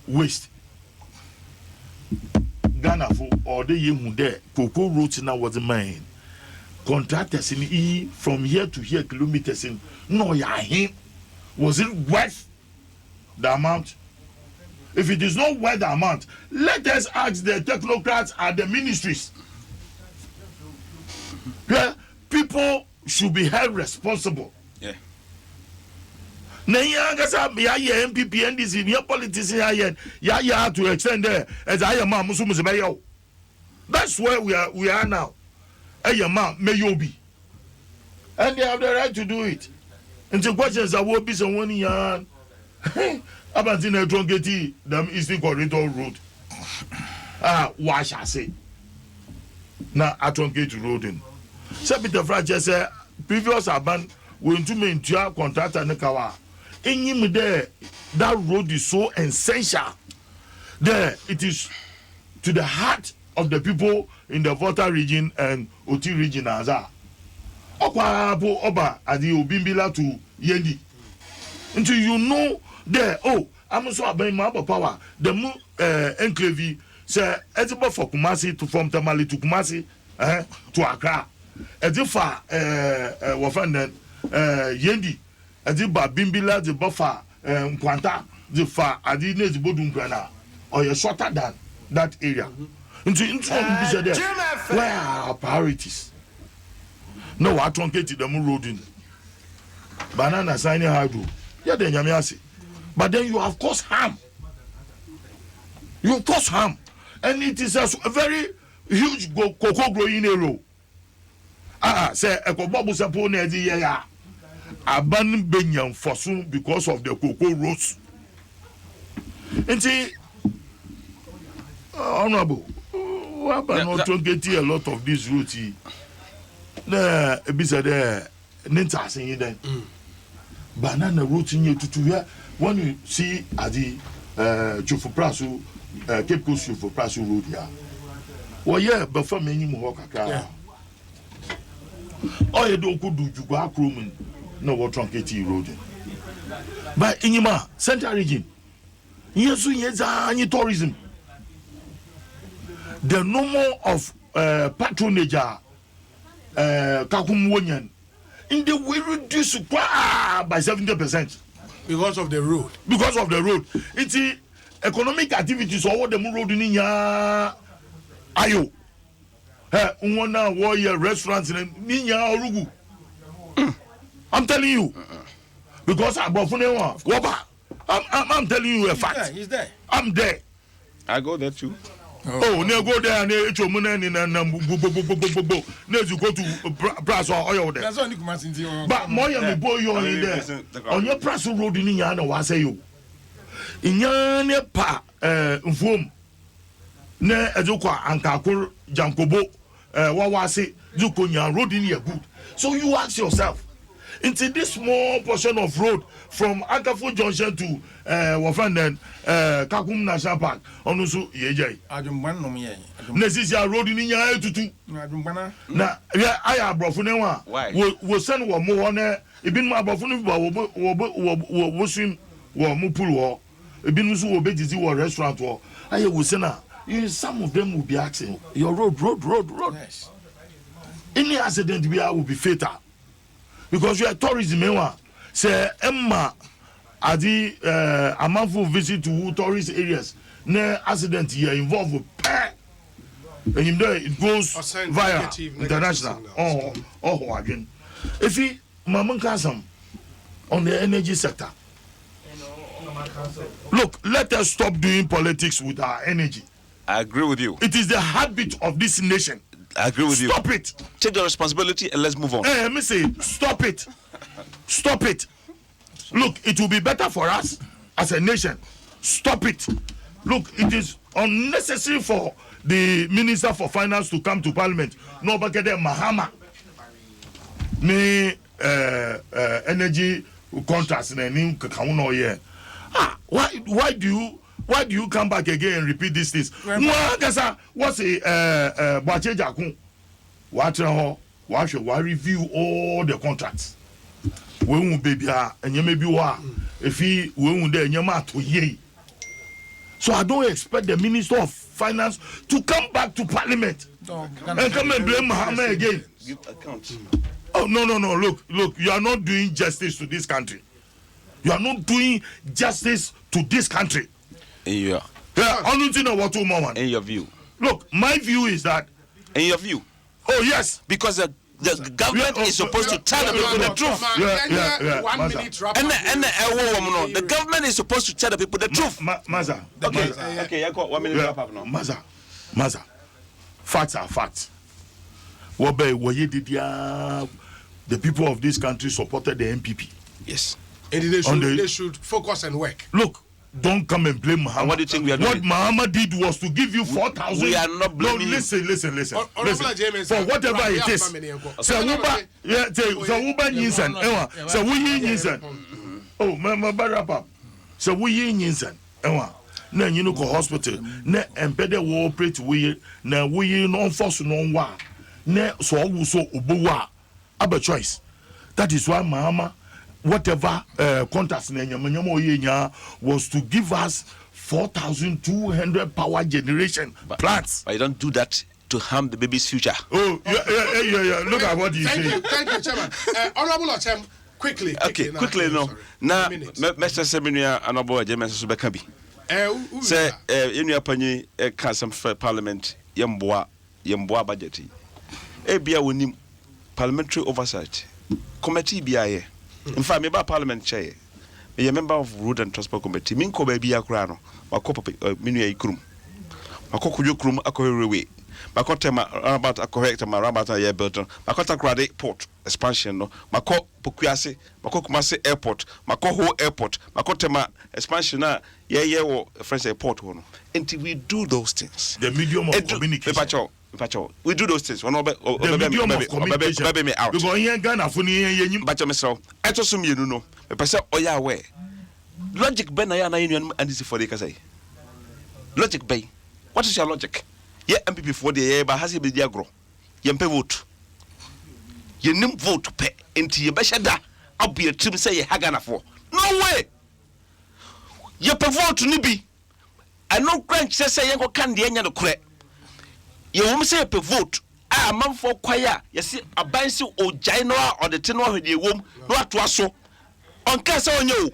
waste. Ghana for or the young there, cocoa roads now was mine. Contractors in E from here to here kilometers in no ya him. Was it worth the amount? If it is not worth the amount, let us ask the technocrats at the ministries. Yeah, people should be held responsible. Yeah. Na yangasa ya MPP NDC ya politician ya to extend there as I am musumu. That's where we are now. Ayama Mayobi. And they have the right to do it. And the questions are what be someone yan about in a trunkety them Eastern Corridor Road. Why shall I say? Now I truncate road in. So Peter Francis said previous aban went to main contract and kawa. In him there, that road is so essential. There it is to the heart of the people in the Volta region and Oti region as a Okwa Oba Adi Obimbila to Yendi. Until you know there, I'm also about my power. The enclave say Etiba for Kumasi to form Tamale to Kumasi to Accra. Edifa Wafan Yendi. Ediba Bimbila the buffer Nkwanta the far Adi Nez Bodungrana or you're shorter than that area. Into where are our priorities? No, I truncated the moon road in banana signing hard. Yeah, then Yamiasi. But then you have caused harm. You cause harm. And it is a very huge cocoa growing area. Say a cobabu sapone the ya. Aban Benyan Fosun because of the cocoa roads. And see, honorable. But not to get a lot of this route. Nah, beside there, Ninta saying then. Banana route in you to where when you see at the Chufu Prasu, Cape Coast Chufu Prasu road here. Well, yeah, but for many more Kaka. Oh, you don't do you go up room no what truncate road. But in your Central region, yes, any tourism. The number of patronage Kakumwonian in the way reduce by 70% because of the road. Because of the road. It's economic activities over the road in Ninya Ayo. Unwana warrior restaurants in Ninya Orugu. I'm telling you. Because I'm telling you a fact. He's there. I'm there. I go there too. Oh, near go there and near to go to Brass or oil there. That's only Kumasin. But more than boy you in there. On your Brass road in Yana was say you. In Yana pa Mfum ne Ezuka and Kakur Jankobo Wawasi Zukonya road in your good. So you ask yourself, into this small portion of road from Akafo Junction to Wafanden Kakum National Park onu so yeje adwumban nom ye nesisia road ni nya tutu adwumbana na aya abrofo ne wa wo send wo mo na ebinum abrofo no wo swim wo mo pool wo ebinum so wo bejizi wo restaurant wo aya wo sena some of them will be asking your road. Yes. Any accident will be fatal because you are tourism. Say Emma adi a monthful visit to tourist areas. No accident here involved with and it goes via international. Oh again. If he Maman Kasam on the energy sector. Look, let us stop doing politics with our energy. I agree with you. It is the habit of this nation. I agree with you. Stop it. Take the responsibility and let's move on. Let me say, stop it. Stop it. Look, it will be better for us as a nation. Stop it. Look, it is unnecessary for the Minister for Finance to come to Parliament. No, but get Mahama. Me energy contracts in a why do you come back again and repeat these things? What's a Bachejakun? Why review all the contracts? We won't be and you may be if he won't there, to ye. So I don't expect the Minister of Finance to come back to Parliament and come and blame Muhammad again. Give account. Oh no! Look! You are not doing justice to this country. You are not doing justice to this country. In your view. Look, my view is that. In your view. Oh yes, because the government is supposed to tell the people the truth. 1 minute wrap. And the government is supposed to tell the people the truth. Maza. Okay. I got 1 minute wrap up now. Maza. Facts are facts. The people of this country supported the MPP. Yes. And they should focus and work. Look, don't come and blame Muhammad. What do you think we are doing? What Muhammad did was to give you 4,000. We are not blaming. No, listen. For whatever it is. Oh, my wrap up. So we yinsan. Na you know hospital. Na empede wo operate we na we no force no wa. Na so obowa. Aba choice. That is why Muhammad whatever contracts was to give us 4,200 power generation plants. But you don't do that to harm the baby's future. Oh, yeah. Look at what you say. Thank you, Chairman. Honorable Ochem, quickly. Quickly, no. Now, Mr. Seminia, Honorable James Subekabi. Say, in your opinion, Council for Parliament, Yamboa budget. Ebia winim parliamentary oversight committee BIA. In fact, me ba parliament chair. Me a member of road and transport committee. Min ko ba bia kra no. Wa ko minu ya ikrum. Wa ko kujo krum akorewe. Ba ko tema about akorrect ma rabat ya built. Ba ko takrade port expansion no. Ma ko Pokuase, ma ko Kumasi airport, ma ko ho airport, ma ko tema expansion na ye wo French airport ho no. Until we do those things. The medium of communication. We do those things. The medium of communication. Because here Ghana for ni bacho mesro. Eto so mienu no. Me pese oya we. Logic ben na ya na yenu and this for the kasai. Logic bay. What is your logic? Ye MPP for the ye ba hasi be dia gro. Ye mpe vote. Ye nim vote pe enti ye be sheda abu ye trim say ye Ghana for. No way. Ye pe vote ni bi. I no crunch say ye go kan de anya no kure. You won't say a vote. I am man for choir. You see, a bansi or Jainoa or the tenor with the womb, not to us so. On Casa on you.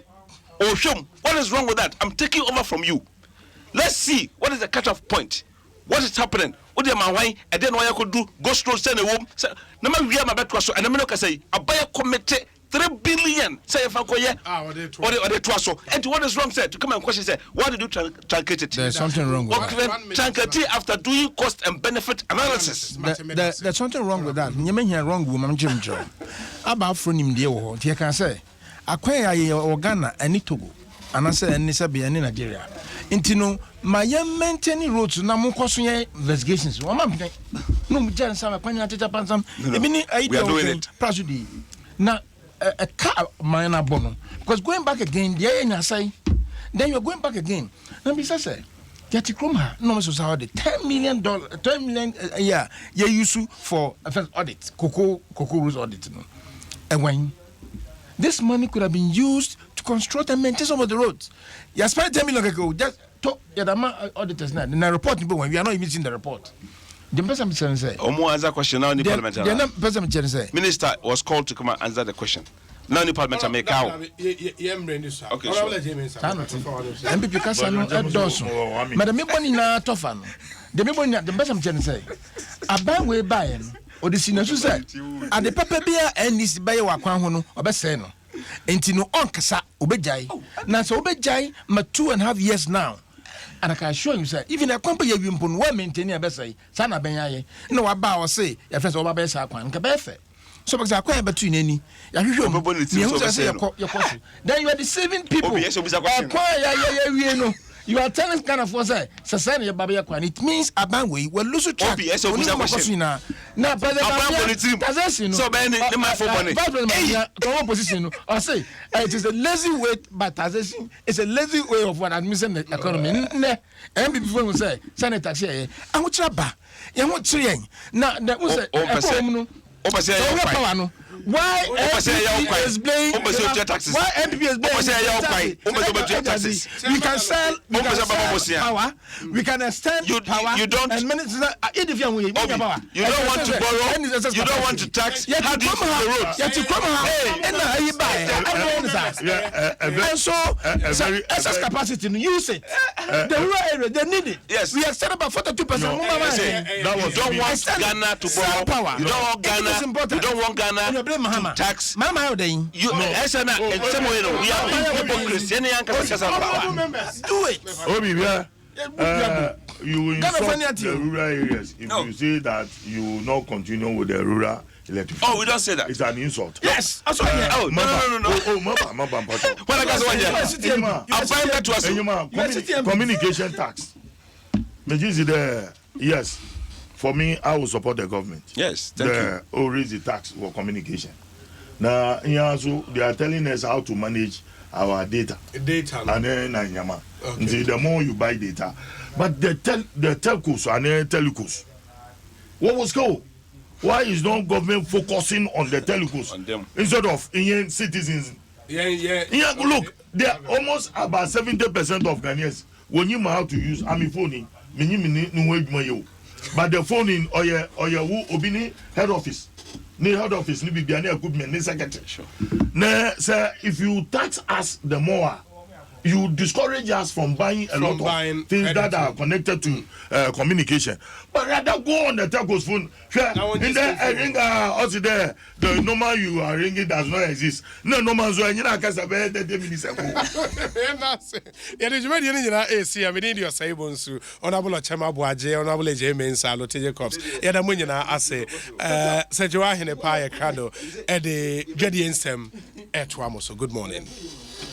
Oh, Shum, what is wrong with that? I'm taking over from you. Let's see what is the cut-off point. What is happening? What am I wine? And then what I could do, go straight send a womb. No matter where my back was so, and I'm not say, a buyer committed 3 billion. Say if I go here, or the twasso. And what is wrong, said to come and question, say, why did you truncate it? There's something wrong with that. Truncate after doing cost and benefit analysis. There's something wrong with that. You mean here wrong, woman, Jim Joe. About from him, dear, what you can say. Acquire your Ghana and Itogo, and I say, and Nisabi and in Nigeria. Intino, my young maintaining roads, Namu Kosuya investigations. One month, no, Jan, some, I point out some. We are doing it. Now, a car minor bono. Because going back again, then you're going back again. And besides, Yeti Kroma, no society, $10 million a year, you use for a first audit, cocoa rules audit. And when this money could have been used to construct and maintain some of the roads. You spent $10 million ago, just talk, the auditors now, and I report, when we are not even seeing the report. The person say, Omo answer question now in the parliament. The Minister was called to come and answer the question. Now in the parliament make out. Okay, sure. MPP Kasano Dawson. Madam Miboni na Tofano. The Miboni, the person say, a bad way buying, or the senior say, and the pepper beer and this bay wa Kwanhono, or Besseno. Intino Onkasa, Ubejai. Now, so Ubejai, my 2.5 years now. And I can assure you, sir, even a company you put one maintaining a bessay, Sana Benyaye, no about say, your friends over Bessa Kwan, Cabefe. So, because I quite between any, then you are deceiving people. You are telling kind of what's that? Sasani Babia Kwan. It means a bandway will lose track. Now, but so the position or say it is a lazy way, but taxation is a lazy way of what administering the economy. And before we say, Senator, I would trap. You want to now that was why MPP is blaming taxes? Why MPP is blaming taxes? We can sell power. We can extend power. You don't. And ministers, you don't want to borrow. You don't want to tax. How do you see the roads? And so, excess capacity, use it. The rural area, they need it. Yes. We extend about 42%. You don't want Ghana to borrow. You don't want Ghana. You don't want Ghana. Tax. Mama, you we are hypocrites. do it. You insult the rural areas if you say that you will not continue with the rural electrification. Oh, we don't say that. It's an insult. Yes. No. Communication tax. Yes. For me, I will support the government. Yes, thank you. Or raise the tax for communication. Now, so they are telling us how to manage our data. And then, the more you buy data, but the telcos and telecos, what was go? Why is not government focusing on the telecos on them instead of Indian citizens? Yeah. Look, they are almost about 70% of Ghanaians. When you know how to use phone, but the phone in Oya Obini head office. Ni head office ni bibiani equipment ni secretary. Sure. Na sir, if you tax us the more, you discourage us from buying a lot of things that are connected to communication. But rather go on the telco's phone. In the ring also there, the number you are ringing does not exist. No number so you can say 30 minutes ago. Yeah, the ready in AC. I mean, your sabons, Honorable Chama Boaje, Honorable James Salote Cops. Yeah, the Munina Ase, Sejoa in a pie cradle, at the Gedian Stem at Wamos. Good morning.